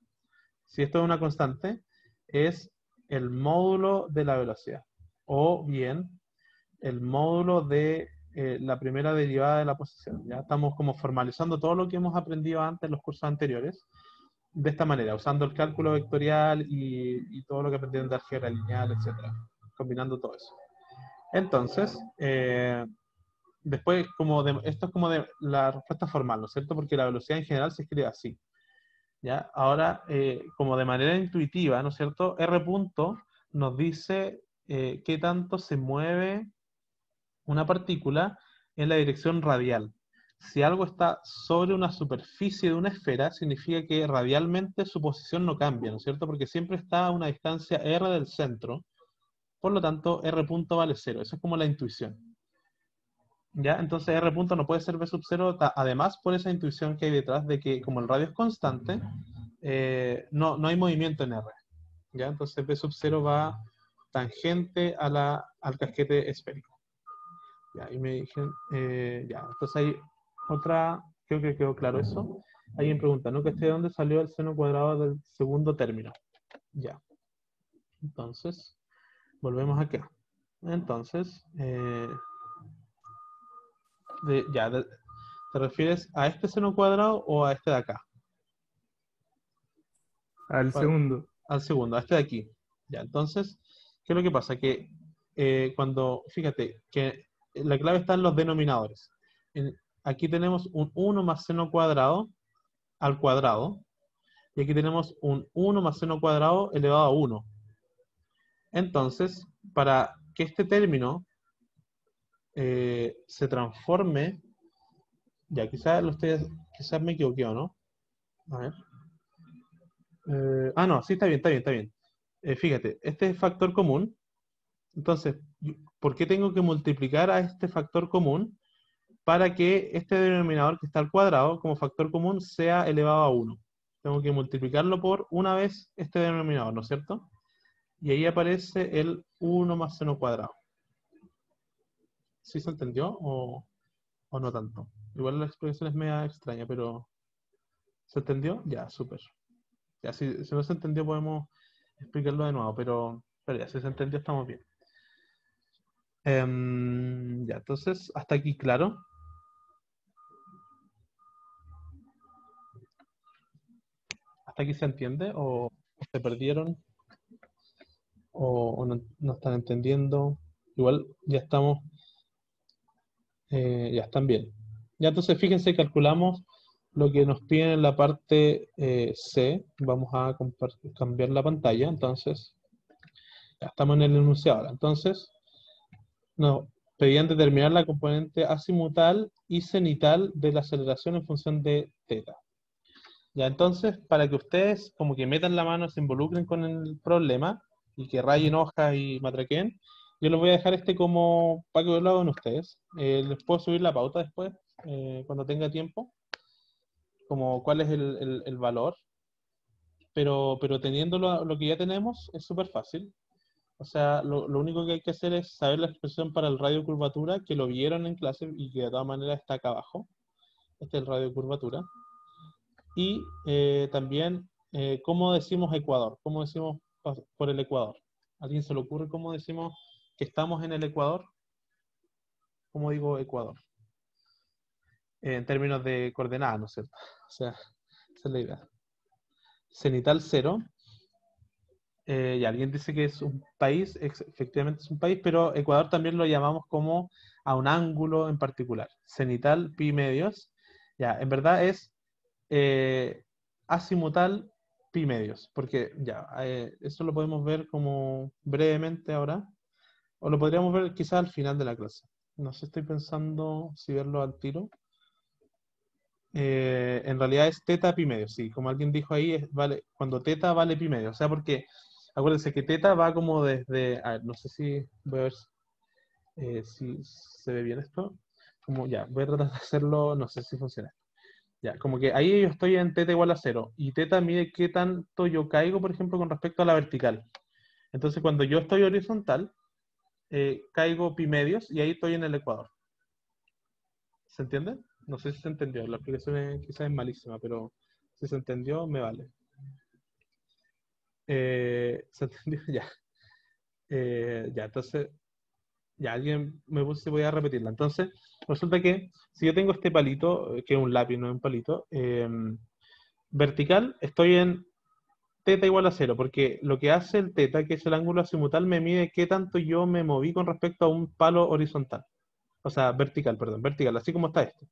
si esto es una constante, es el módulo de la velocidad, o bien el módulo de la primera derivada de la posición. Ya estamos como formalizando todo lo que hemos aprendido antes en los cursos anteriores, de esta manera, usando el cálculo vectorial y todo lo que aprendieron de álgebra lineal, etcétera, combinando todo eso. Entonces, después, esto es como de la respuesta formal, ¿no es cierto? Porque la velocidad en general se escribe así. ¿Ya? Ahora, como de manera intuitiva, ¿no es cierto? R punto nos dice qué tanto se mueve una partícula en la dirección radial. Si algo está sobre una superficie de una esfera, significa que radialmente su posición no cambia, ¿no es cierto? Porque siempre está a una distancia r del centro, por lo tanto, R punto vale 0. Eso es como la intuición. ¿Ya? Entonces R punto no puede ser B sub 0, además por esa intuición que hay detrás de que como el radio es constante, no hay movimiento en R. ¿Ya? Entonces B sub 0 va tangente al casquete esférico. Ya, y me dijeron, ya, entonces hay otra, creo que quedó claro eso. Alguien pregunta, ¿no? ¿De dónde salió el seno cuadrado del segundo término? Ya. Entonces, volvemos acá. Entonces, ¿te refieres a este seno cuadrado o a este de acá? Al segundo. Al segundo, a este de aquí. Ya, entonces, ¿qué es lo que pasa? Que fíjate, que la clave está en los denominadores. Aquí tenemos un 1 más seno cuadrado al cuadrado, y aquí tenemos un 1 más seno cuadrado elevado a 1. Entonces, para que este término se transforme, ya, quizás me equivoqué, ¿o no? A ver. No, sí, está bien. Fíjate, este es factor común. Entonces, ¿por qué tengo que multiplicar a este factor común para que este denominador que está al cuadrado como factor común sea elevado a 1? Tengo que multiplicarlo por una vez este denominador, ¿no es cierto? Y ahí aparece el 1 más seno cuadrado. ¿Sí se entendió o no tanto? Igual la expresión es media extraña, pero ¿se entendió? Ya, súper. Ya, si no se entendió podemos explicarlo de nuevo, pero ya, si se entendió estamos bien. Ya, entonces, hasta aquí, ¿claro? ¿Hasta aquí se entiende? ¿O se perdieron? ¿O no están entendiendo? Igual ya estamos, ya están bien. Ya, entonces, fíjense, calculamos lo que nos piden en la parte C. Vamos a cambiar la pantalla, entonces, ya estamos en el enunciado ahora. Entonces, nos pedían determinar la componente azimutal y cenital de la aceleración en función de θ. Ya, entonces, para que ustedes como que metan la mano, se involucren con el problema y que rayen hojas y matraqueen, yo les voy a dejar como para que lo hagan ustedes. Les puedo subir la pauta después, cuando tenga tiempo, como cuál es el valor, pero teniendo lo que ya tenemos, es súper fácil. O sea, lo único que hay que hacer es saber la expresión para el radio curvatura, que lo vieron en clase y que de todas maneras está acá abajo. Este es el radio curvatura. Y también, ¿cómo decimos Ecuador? ¿Cómo decimos por el Ecuador? ¿A alguien se le ocurre cómo decimos que estamos en el Ecuador? ¿Cómo digo Ecuador? En términos de coordenadas, ¿no es cierto? O sea, esa es la idea. Cenital 0. Y alguien dice que es un país, efectivamente es un país, pero Ecuador también lo llamamos como a un ángulo en particular. Cenital pi medios. Ya, en verdad es azimutal pi medios, porque ya, eso lo podemos ver como brevemente ahora, o lo podríamos ver quizás al final de la clase. No sé, estoy pensando si verlo al tiro. En realidad es θ pi medio, sí, como alguien dijo ahí, vale, cuando θ vale pi medio, o sea, porque acuérdense que θ va como desde, a ver, no sé si voy a ver si se ve bien esto. como ya, voy a tratar de hacerlo, no sé si funciona. Ya, como que ahí yo estoy en teta igual a 0, y teta mide qué tanto yo caigo, por ejemplo, con respecto a la vertical. Entonces, cuando yo estoy horizontal, caigo pi medios, y ahí estoy en el ecuador. ¿Se entiende? No sé si se entendió, la explicación quizás es malísima, pero si se entendió, me vale. ¿Se entendió? Ya. Ya, entonces, ya alguien me puso si voy a repetirla. Entonces, resulta que si yo tengo este palito, que es un lápiz, no es un palito, vertical, estoy en teta igual a 0, porque lo que hace el teta, que es el ángulo azimutal, me mide qué tanto yo me moví con respecto a un palo horizontal. O sea, vertical, perdón, vertical, así como está esto.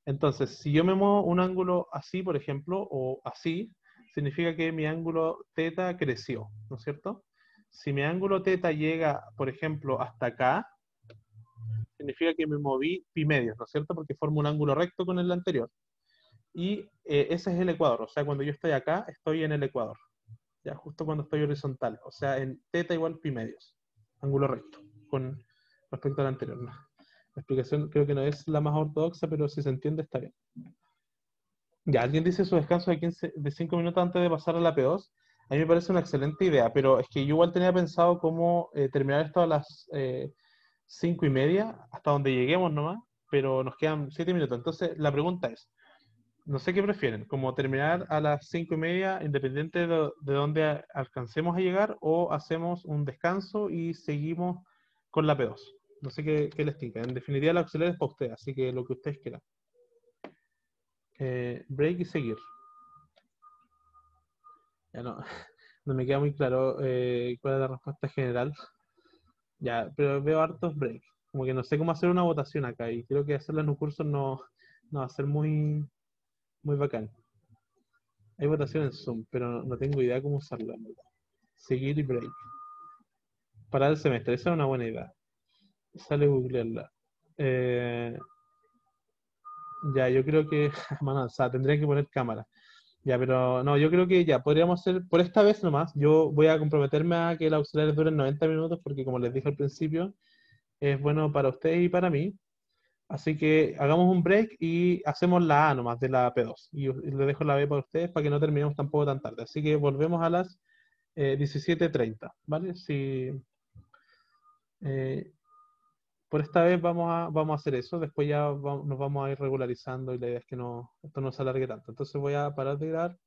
Entonces, si yo me muevo un ángulo así, por ejemplo, o así, significa que mi ángulo teta creció, ¿no es cierto? Si mi ángulo teta llega, por ejemplo, hasta acá, significa que me moví pi medios, ¿no es cierto? Porque forma un ángulo recto con el anterior. Y ese es el ecuador, o sea, cuando yo estoy acá, estoy en el ecuador. Ya, justo cuando estoy horizontal, o sea, en teta igual pi medios, ángulo recto, con respecto al anterior. ¿No? La explicación creo que no es la más ortodoxa, pero si se entiende está bien. Ya, alguien dice su descanso de 5 minutos antes de pasar a la P2. A mí me parece una excelente idea, pero es que yo igual tenía pensado cómo terminar esto a las 5:30, hasta donde lleguemos nomás, pero nos quedan 7 minutos. Entonces, la pregunta es, no sé qué prefieren, como terminar a las 5:30, independiente de dónde alcancemos a llegar, o hacemos un descanso y seguimos con la P2. No sé qué les tinca. En definitiva, la auxiliar es para ustedes, así que lo que ustedes quieran. Break y seguir. Ya no, no me queda muy claro cuál es la respuesta general. Ya, pero veo hartos break. Como que no sé cómo hacer una votación acá, y creo que hacerla en un curso no va a ser muy bacán. Hay votación en Zoom, pero no tengo idea cómo usarla. Seguir y break. Para el semestre, esa es una buena idea. Sale googlearla. Ya, yo creo que, o sea, tendría que poner cámara. Ya, pero no, yo creo que ya podríamos hacer, por esta vez nomás, yo voy a comprometerme a que los auxiliares duren 90 minutos, porque como les dije al principio, es bueno para ustedes y para mí. Así que hagamos un break y hacemos la A nomás de la P2. Y les dejo la B para ustedes para que no terminemos tampoco tan tarde. Así que volvemos a las 17:30, ¿vale? Si, por esta vez vamos a hacer eso, después ya nos vamos a ir regularizando, y la idea es que esto no se alargue tanto. Entonces voy a parar de grabar.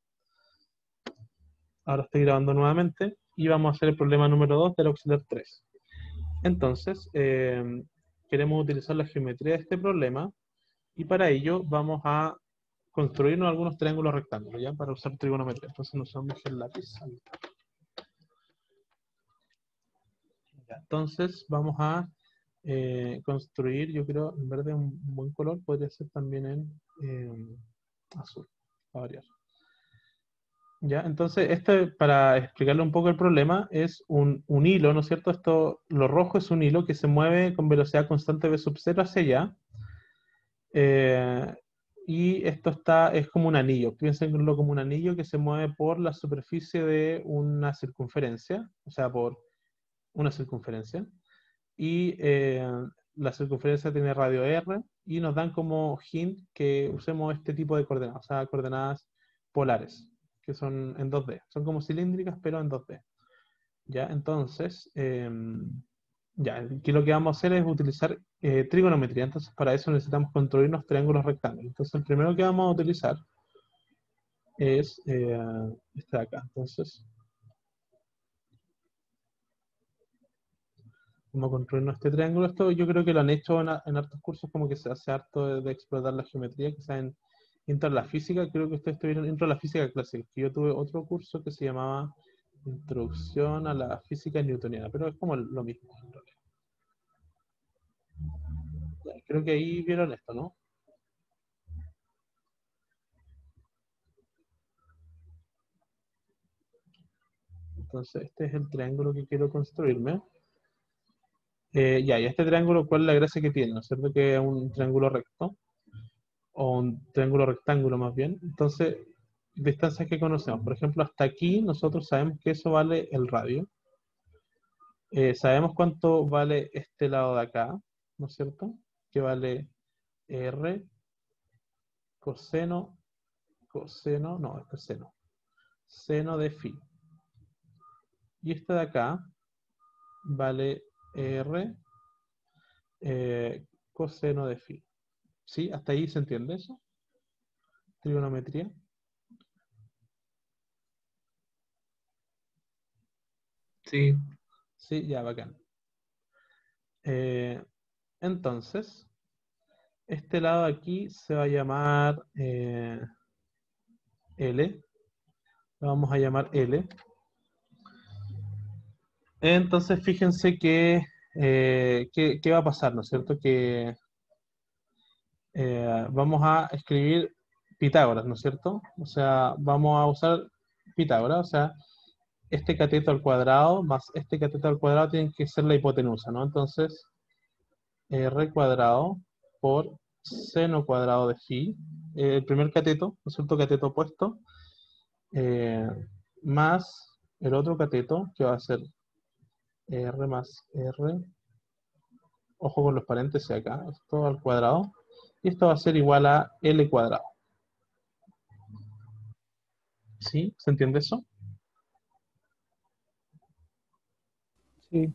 Ahora estoy grabando nuevamente y vamos a hacer el problema número 2 del auxiliar 3. Entonces, queremos utilizar la geometría de este problema, y para ello vamos a construirnos algunos triángulos rectángulos, ¿ya? Para usar trigonometría. Entonces nos usamos el lápiz. Ya, entonces vamos a construir, yo creo, en verde un buen color, podría ser también en azul, para variar. Ya, entonces, para explicarle un poco el problema, es un hilo, ¿no es cierto? Lo rojo es un hilo que se mueve con velocidad constante v sub 0 hacia allá. Y esto es como un anillo. Piénsenlo como un anillo que se mueve por la superficie de una circunferencia, o sea, por una circunferencia. Y la circunferencia tiene radio R, y nos dan como hint que usemos este tipo de coordenadas, o sea, coordenadas polares, que son en 2D. Son como cilíndricas, pero en 2D. ¿Ya? Entonces, ya, aquí lo que vamos a hacer es utilizar trigonometría. Entonces, para eso necesitamos construir unos triángulos rectángulos. Entonces, el primero que vamos a utilizar es este de acá. Entonces, vamos a construir este triángulo. Esto yo creo que lo han hecho en hartos cursos, como que se hace harto de explotar la geometría, quizás en Intro a la Física. Creo que ustedes tuvieron Intro a la Física clásica, que yo tuve otro curso que se llamaba Introducción a la Física Newtoniana, pero es como lo mismo en realidad. Ya, creo que ahí vieron esto, ¿no? Entonces, este es el triángulo que quiero construirme. Ya, y este triángulo, ¿cuál es la gracia que tiene? ¿No es cierto? Que es un triángulo recto, o un triángulo rectángulo más bien. Entonces, distancias que conocemos. Por ejemplo, hasta aquí nosotros sabemos que eso vale el radio. Sabemos cuánto vale este lado de acá, ¿no es cierto? Que vale R coseno, no, esto es seno. Seno de phi. Y este de acá vale R coseno de phi. ¿Sí? ¿Hasta ahí se entiende eso? Trigonometría. Sí. Sí, ya, bacán. Entonces, este lado de aquí se va a llamar L. Lo vamos a llamar L. Entonces, fíjense que ¿qué va a pasar, ¿no es cierto? Que vamos a escribir Pitágoras, ¿no es cierto? O sea, vamos a usar Pitágoras, o sea, este cateto al cuadrado más este cateto al cuadrado tienen que ser la hipotenusa, ¿no? Entonces, R cuadrado por seno cuadrado de phi, el primer cateto, ¿no es cierto? Cateto opuesto, más el otro cateto, que va a ser R más R, ojo con los paréntesis acá, esto al cuadrado, y esto va a ser igual a L cuadrado. ¿Sí? ¿Se entiende eso? Sí.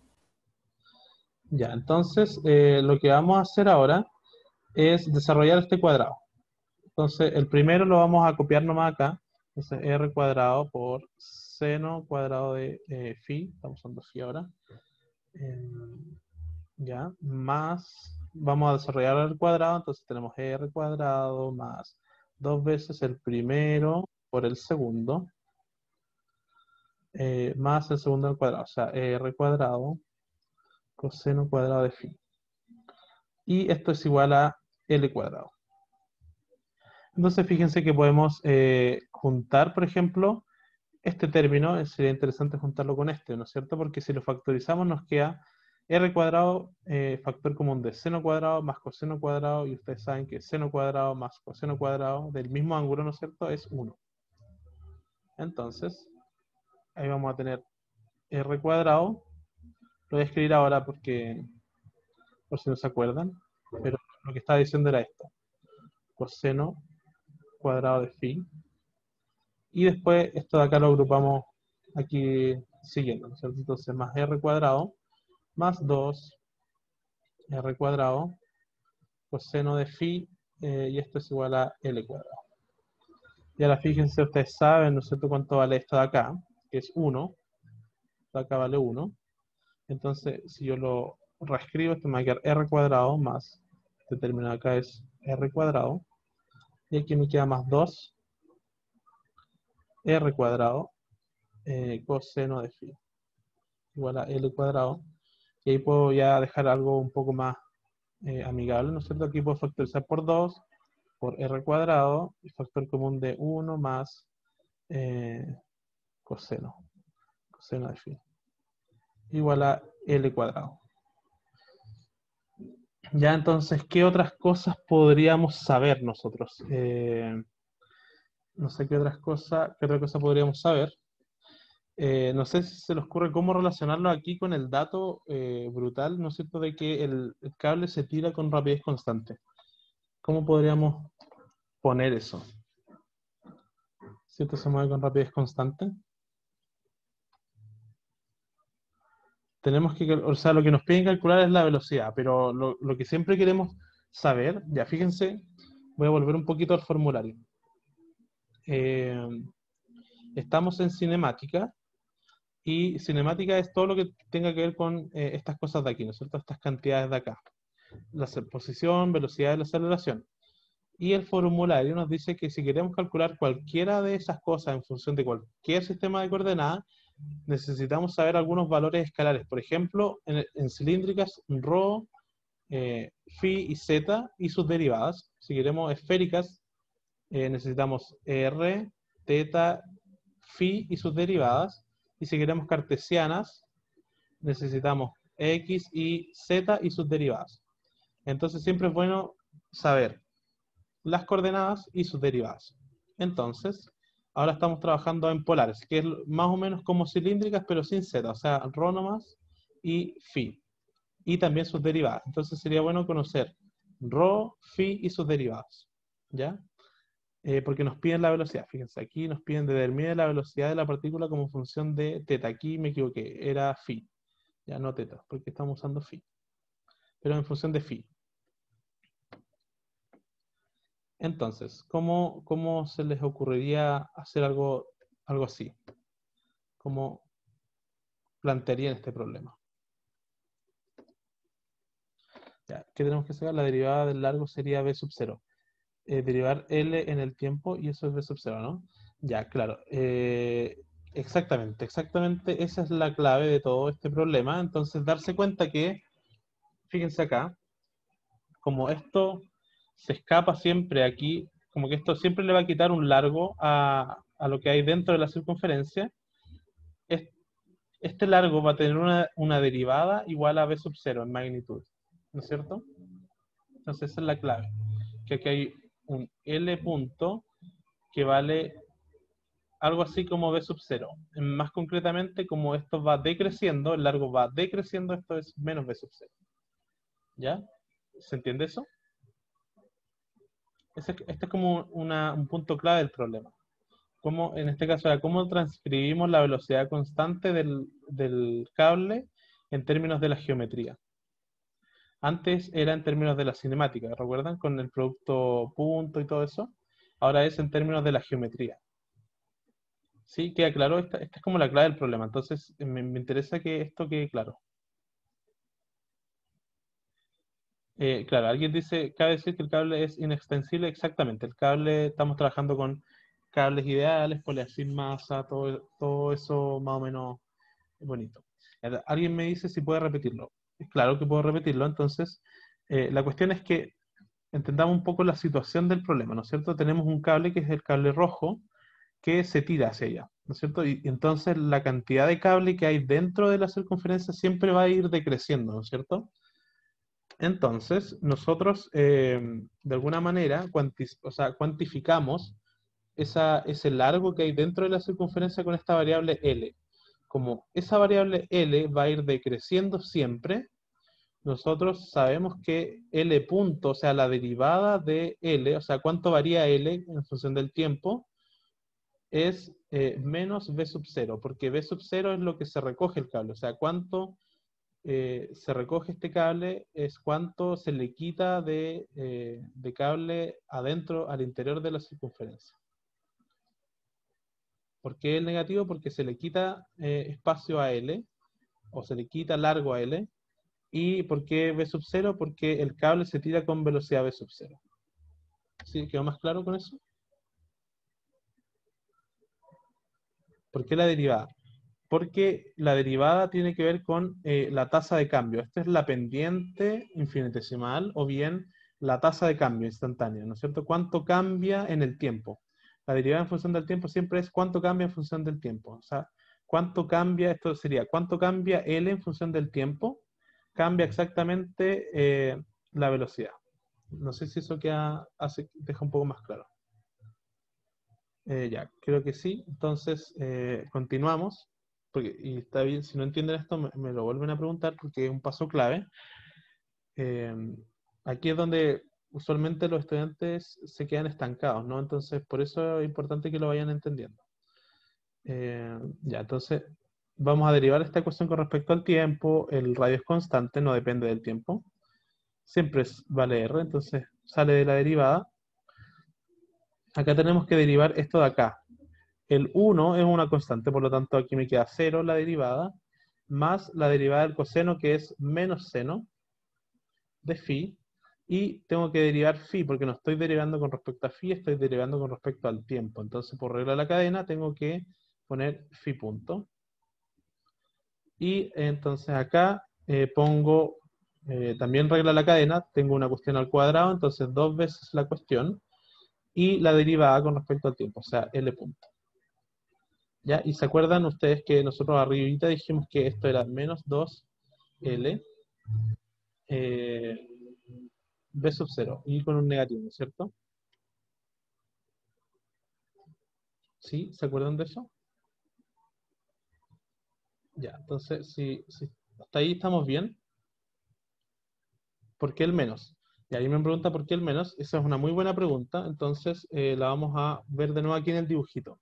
Ya, entonces lo que vamos a hacer ahora es desarrollar este cuadrado. Entonces el primero lo vamos a copiar nomás acá. Entonces R cuadrado por seno cuadrado de phi, estamos usando phi ahora. Ya, más, vamos a desarrollar el cuadrado, entonces tenemos R cuadrado más 2 veces el primero por el segundo, más el segundo al cuadrado, o sea, R cuadrado coseno cuadrado de phi. Y esto es igual a L cuadrado. Entonces fíjense que podemos juntar, por ejemplo, este término, sería interesante juntarlo con este, ¿no es cierto? Porque si lo factorizamos nos queda R cuadrado, factor común de seno cuadrado más coseno cuadrado, y ustedes saben que seno cuadrado más coseno cuadrado del mismo ángulo, ¿no es cierto? Es 1. Entonces, ahí vamos a tener R cuadrado, lo voy a escribir ahora porque, por si no se acuerdan, pero lo que estaba diciendo era esto, coseno cuadrado de phi, y después esto de acá lo agrupamos aquí siguiendo, ¿no es cierto? Entonces más R cuadrado más 2 R cuadrado coseno de phi, y esto es igual a L cuadrado. Y ahora fíjense, ustedes saben, ¿no es cierto?, cuánto vale esto de acá, que es 1. Esto de acá vale 1. Entonces, si yo lo reescribo, esto me va a quedar R cuadrado más, este término de acá es R cuadrado, y aquí me queda más 2 R cuadrado coseno de phi, igual a L cuadrado. Y ahí puedo ya dejar algo un poco más amigable, ¿no es cierto? Aquí puedo factorizar por 2, por R cuadrado, y factor común de 1 más coseno de phi, igual a L cuadrado. Ya, entonces, ¿qué otras cosas podríamos saber nosotros? No sé qué otra cosa podríamos saber. No sé si se les ocurre cómo relacionarlo aquí con el dato brutal, ¿no es cierto?, de que el cable se tira con rapidez constante. ¿Cómo podríamos poner eso? ¿Cierto? Se mueve con rapidez constante. Tenemos que, o sea, lo que nos piden calcular es la velocidad, pero lo que siempre queremos saber, ya fíjense, voy a volver un poquito al formulario. Estamos en cinemática, y cinemática es todo lo que tenga que ver con estas cosas de aquí, ¿no es cierto? Estas cantidades de acá. La posición, velocidad y la aceleración. Y el formulario nos dice que si queremos calcular cualquiera de esas cosas en función de cualquier sistema de coordenadas, necesitamos saber algunos valores escalares. Por ejemplo, en cilíndricas, ρ, phi y z y sus derivadas. Si queremos esféricas, necesitamos r, θ, phi y sus derivadas. Y si queremos cartesianas, necesitamos x y z y sus derivadas. Entonces siempre es bueno saber las coordenadas y sus derivadas. Entonces, ahora estamos trabajando en polares, que es más o menos como cilíndricas, pero sin z, o sea, ρ nomás y phi. Y también sus derivadas. Entonces sería bueno conocer Rho, phi y sus derivados. ¿Ya? Porque nos piden la velocidad. Fíjense, aquí nos piden determinar la velocidad de la partícula como función de teta. Aquí me equivoqué, era phi. Ya no teta, porque estamos usando phi. Pero en función de phi. Entonces, ¿cómo se les ocurriría hacer algo así? ¿Cómo plantearían este problema? Ya, ¿qué tenemos que sacar? La derivada del largo sería b sub 0. Derivar L en el tiempo y eso es b sub 0, ¿no? Ya, claro. Exactamente, esa es la clave de todo este problema. Entonces, darse cuenta que, fíjense acá, como esto se escapa siempre aquí, como que esto siempre le va a quitar un largo a lo que hay dentro de la circunferencia, este largo va a tener una derivada igual a b sub 0 en magnitud, ¿no es cierto? Entonces esa es la clave, que aquí hay un L punto que vale algo así como b sub 0. Más concretamente, como esto va decreciendo, el largo va decreciendo, esto es menos b sub 0. ¿Ya? ¿Se entiende eso? Este es como un punto clave del problema. Como, en este caso, cómo transcribimos la velocidad constante del cable en términos de la geometría. Antes era en términos de la cinemática, ¿recuerdan? Con el producto punto y todo eso. Ahora es en términos de la geometría. ¿Sí? ¿Queda claro? Esta es como la clave del problema. Entonces, me interesa que esto quede claro. Claro, alguien dice, cabe decir que el cable es inextensible. Exactamente, el cable, estamos trabajando con cables ideales, poliasid masa, todo eso más o menos bonito. Alguien me dice si puede repetirlo. Claro que puedo repetirlo. Entonces, la cuestión es que entendamos un poco la situación del problema, ¿no es cierto? Tenemos un cable que es el cable rojo que se tira hacia allá, ¿no es cierto? Y entonces la cantidad de cable que hay dentro de la circunferencia siempre va a ir decreciendo, ¿no es cierto? Entonces, nosotros de alguna manera cuantificamos ese largo que hay dentro de la circunferencia con esta variable L. Como esa variable L va a ir decreciendo siempre, nosotros sabemos que L punto, o sea, la derivada de L, o sea, cuánto varía L en función del tiempo, es menos B sub 0, porque B sub 0 es lo que se recoge el cable, o sea, cuánto se recoge este cable es cuánto se le quita de cable adentro, al interior de la circunferencia. ¿Por qué el negativo? Porque se le quita espacio a L, o se le quita largo a L. ¿Y por qué B sub 0? Porque el cable se tira con velocidad B sub 0. ¿Sí? ¿Quedó más claro con eso? ¿Por qué la derivada? Porque la derivada tiene que ver con la tasa de cambio. Esta es la pendiente infinitesimal o bien la tasa de cambio instantánea, ¿no es cierto? ¿Cuánto cambia en el tiempo? La derivada en función del tiempo siempre es cuánto cambia en función del tiempo. O sea, cuánto cambia, esto sería, cuánto cambia L en función del tiempo, cambia exactamente la velocidad. No sé si eso deja un poco más claro. Ya, creo que sí. Entonces, continuamos. Y está bien, si no entienden esto, me lo vuelven a preguntar porque es un paso clave. Aquí es donde usualmente los estudiantes se quedan estancados, ¿no? Entonces, por eso es importante que lo vayan entendiendo. Ya, entonces, vamos a derivar esta ecuación con respecto al tiempo. El radio es constante, no depende del tiempo. Siempre vale R, entonces sale de la derivada. Acá tenemos que derivar esto de acá. El 1 es una constante, por lo tanto aquí me queda 0 la derivada, más la derivada del coseno que es menos seno de phi, y tengo que derivar phi porque no estoy derivando con respecto a phi, estoy derivando con respecto al tiempo. Entonces por regla de la cadena tengo que poner phi punto. Y entonces acá pongo también regla de la cadena, tengo una cuestión al cuadrado, entonces 2 veces la cuestión, y la derivada con respecto al tiempo, o sea, L punto. ¿Ya? Y se acuerdan ustedes que nosotros arribita dijimos que esto era menos 2L B sub 0 y con un negativo, ¿cierto? ¿Sí? ¿Se acuerdan de eso? Ya, entonces, si hasta ahí estamos bien. ¿Por qué el menos? Y ahí me pregunta por qué el menos. Esa es una muy buena pregunta. Entonces la vamos a ver de nuevo aquí en el dibujito.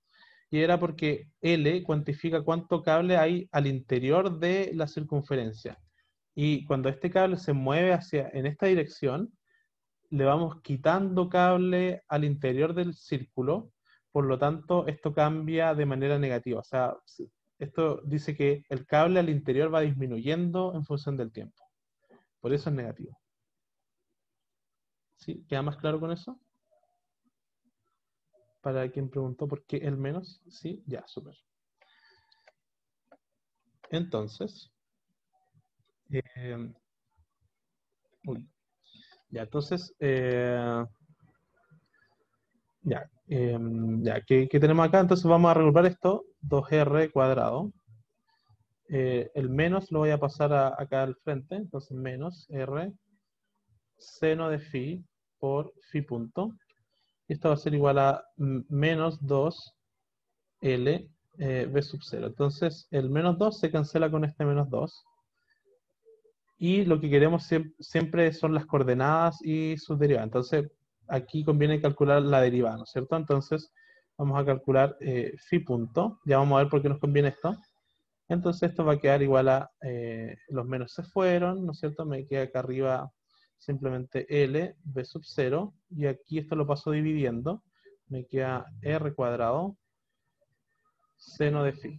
Y era porque L cuantifica cuánto cable hay al interior de la circunferencia. Y cuando este cable se mueve en esta dirección, le vamos quitando cable al interior del círculo. Por lo tanto, esto cambia de manera negativa. O sea, esto dice que el cable al interior va disminuyendo en función del tiempo. Por eso es negativo. ¿Sí? ¿Queda más claro con eso? Para quien preguntó por qué el menos. Sí, ya, súper. Entonces, ya, entonces, ¿qué tenemos acá? Entonces vamos a regrupar esto, 2r cuadrado. El menos lo voy a pasar acá al frente, entonces menos r seno de phi por phi punto. Y esto va a ser igual a menos 2L B sub 0. Entonces el menos 2 se cancela con este menos 2. Y lo que queremos siempre son las coordenadas y sus derivadas. Entonces aquí conviene calcular la derivada, ¿no es cierto? Entonces vamos a calcular phi punto. Ya vamos a ver por qué nos conviene esto. Entonces esto va a quedar igual a, los menos se fueron, ¿no es cierto? Me queda acá arriba simplemente L, B sub 0, y aquí esto lo paso dividiendo, me queda R cuadrado, seno de phi.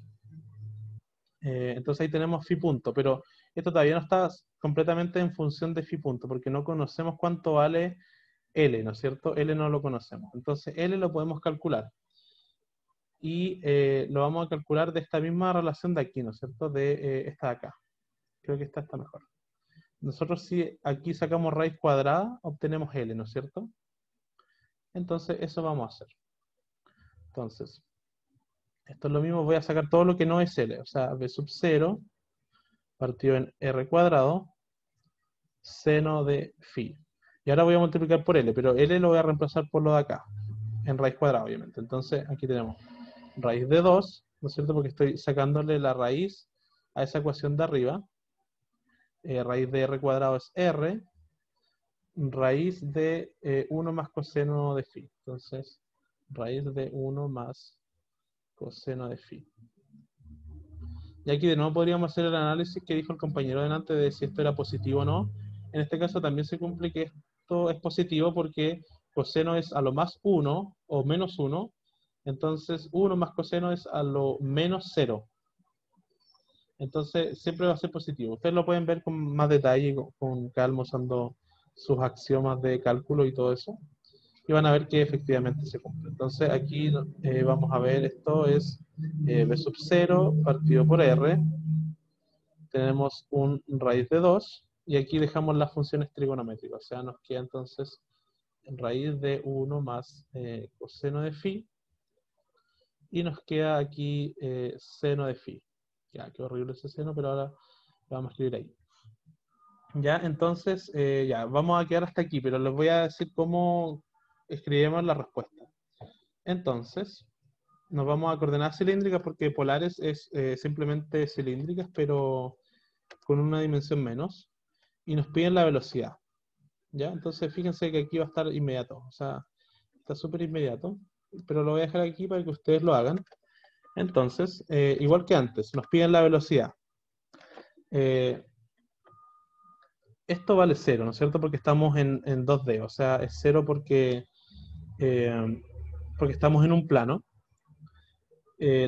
Entonces ahí tenemos phi punto, pero esto todavía no está completamente en función de phi punto, porque no conocemos cuánto vale L, ¿no es cierto? L no lo conocemos. Entonces L lo podemos calcular. Y lo vamos a calcular de esta misma relación de aquí, ¿no es cierto? De esta de acá. Creo que esta está mejor. Nosotros si aquí sacamos raíz cuadrada, obtenemos L, ¿no es cierto? Entonces eso vamos a hacer. Entonces, esto es lo mismo, voy a sacar todo lo que no es L. O sea, B sub 0 partido en R cuadrado, seno de phi. Y ahora voy a multiplicar por L, pero L lo voy a reemplazar por lo de acá, en raíz cuadrada, obviamente. Entonces aquí tenemos raíz de 2, ¿no es cierto? Porque estoy sacándole la raíz a esa ecuación de arriba. Raíz de R cuadrado es R, raíz de 1 más coseno de phi. Entonces, raíz de 1 más coseno de phi. Y aquí de nuevo podríamos hacer el análisis que dijo el compañero delante de si esto era positivo o no. En este caso también se cumple que esto es positivo porque coseno es a lo más 1 o menos 1. Entonces 1 más coseno es a lo menos 0. Entonces siempre va a ser positivo. Ustedes lo pueden ver con más detalle, con calma, usando sus axiomas de cálculo y todo eso. Y van a ver que efectivamente se cumple. Entonces aquí vamos a ver, esto es B sub 0 partido por R. Tenemos un raíz de 2. Y aquí dejamos las funciones trigonométricas. O sea, nos queda entonces raíz de 1 más coseno de phi. Y nos queda aquí seno de phi. Ya, qué horrible ese seno, pero ahora lo vamos a escribir ahí. Ya, entonces, ya, vamos a quedar hasta aquí, pero les voy a decir cómo escribimos la respuesta. Entonces, nos vamos a coordenadas cilíndricas porque polares es simplemente cilíndricas, pero con una dimensión menos. Y nos piden la velocidad. ¿Ya? Entonces, fíjense que aquí va a estar inmediato. O sea, está súper inmediato. Pero lo voy a dejar aquí para que ustedes lo hagan. Entonces, igual que antes, nos piden la velocidad. Esto vale 0, ¿no es cierto? Porque estamos en 2D. O sea, es 0 porque estamos en un plano.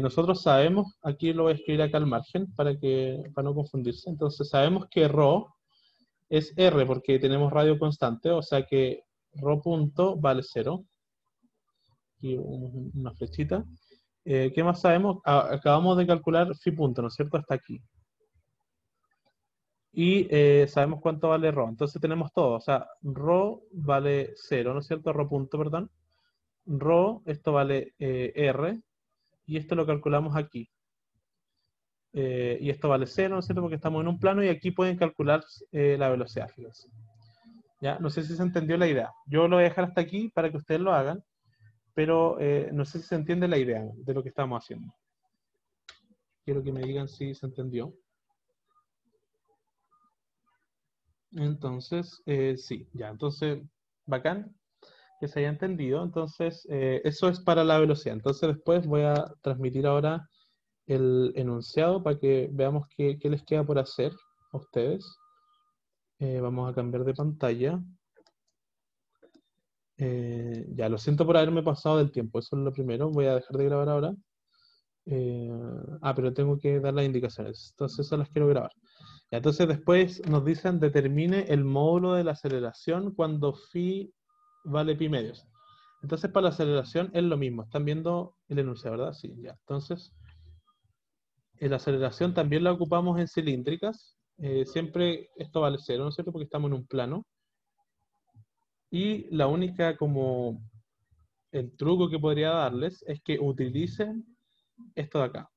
Nosotros sabemos, aquí lo voy a escribir acá al margen para no confundirse. Entonces sabemos que ρ es R porque tenemos radio constante, o sea que ρ punto vale 0. Aquí una flechita. ¿Qué más sabemos? Acabamos de calcular phi punto, ¿no es cierto? Hasta aquí. Y sabemos cuánto vale ρ. Entonces tenemos todo. O sea, ρ vale 0, ¿no es cierto? ρ punto, perdón. ρ, esto vale R. Y esto lo calculamos aquí. Y esto vale 0, ¿no es cierto? Porque estamos en un plano y aquí pueden calcular la velocidad, fíjense. ¿Ya? No sé si se entendió la idea. Yo lo voy a dejar hasta aquí para que ustedes lo hagan, pero no sé si se entiende la idea de lo que estamos haciendo. Quiero que me digan si se entendió. Entonces, sí, ya, entonces, bacán que se haya entendido. Entonces, eso es para la velocidad. Entonces, después voy a transmitir ahora el enunciado para que veamos qué les queda por hacer a ustedes. Vamos a cambiar de pantalla. Ya, lo siento por haberme pasado del tiempo, eso es lo primero. Voy a dejar de grabar ahora. Pero tengo que dar las indicaciones, entonces esas las quiero grabar. Ya, entonces después nos dicen determine el módulo de la aceleración cuando phi vale pi medios. Entonces para la aceleración es lo mismo, están viendo el enunciado, ¿verdad? Sí, ya. Entonces, en la aceleración también la ocupamos en cilíndricas. Siempre esto vale 0, ¿no es cierto? Porque estamos en un plano. Y la única como el truco que podría darles es que utilicen esto de acá,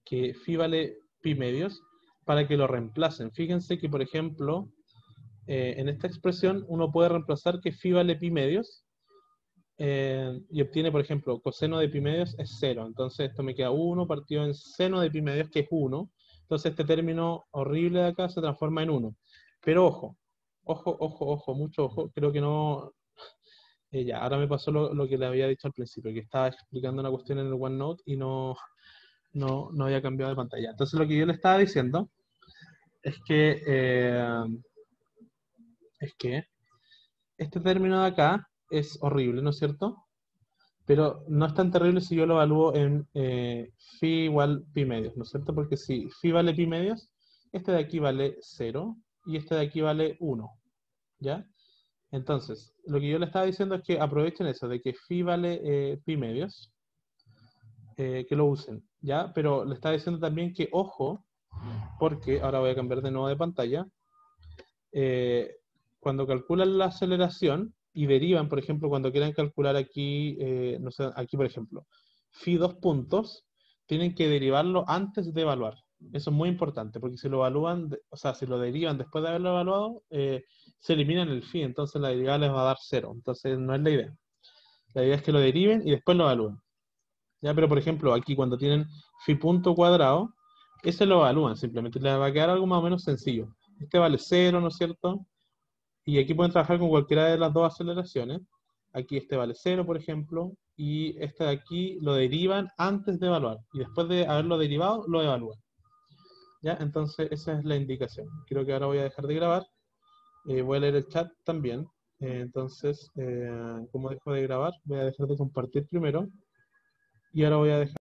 que phi vale pi medios, para que lo reemplacen. Fíjense que, por ejemplo, en esta expresión uno puede reemplazar que phi vale pi medios y obtiene, por ejemplo, coseno de pi medios es 0. Entonces esto me queda 1 partido en seno de pi medios, que es 1. Entonces este término horrible de acá se transforma en 1. Pero ojo, mucho ojo. Creo que no... ya, ahora me pasó lo que le había dicho al principio, que estaba explicando una cuestión en el OneNote y no había cambiado de pantalla. Entonces lo que yo le estaba diciendo es que este término de acá es horrible, ¿no es cierto? Pero no es tan terrible si yo lo evalúo en phi igual pi medios, ¿no es cierto? Porque si phi vale pi medios, este de aquí vale 0 y este de aquí vale 1, ¿ya? Entonces, lo que yo le estaba diciendo es que aprovechen eso, de que phi vale pi medios, que lo usen, ¿ya? Pero le estaba diciendo también que, ojo, porque ahora voy a cambiar de nuevo de pantalla, cuando calculan la aceleración y derivan, por ejemplo, cuando quieran calcular aquí, no sé, aquí por ejemplo, phi 2 puntos, tienen que derivarlo antes de evaluar. Eso es muy importante, porque si lo evalúan, o sea, si lo derivan después de haberlo evaluado, se eliminan el phi, entonces la derivada les va a dar 0. Entonces no es la idea. La idea es que lo deriven y después lo evalúen. ¿Ya? Pero por ejemplo, aquí cuando tienen phi punto cuadrado, ese lo evalúan, simplemente les va a quedar algo más o menos sencillo. Este vale 0, ¿no es cierto? Y aquí pueden trabajar con cualquiera de las dos aceleraciones. Aquí este vale 0, por ejemplo, y este de aquí lo derivan antes de evaluar. Y después de haberlo derivado, lo evalúan. ¿Ya? Entonces, esa es la indicación. Creo que ahora voy a dejar de grabar. Voy a leer el chat también. Entonces, como dejo de grabar, voy a dejar de compartir primero. Y ahora voy a dejar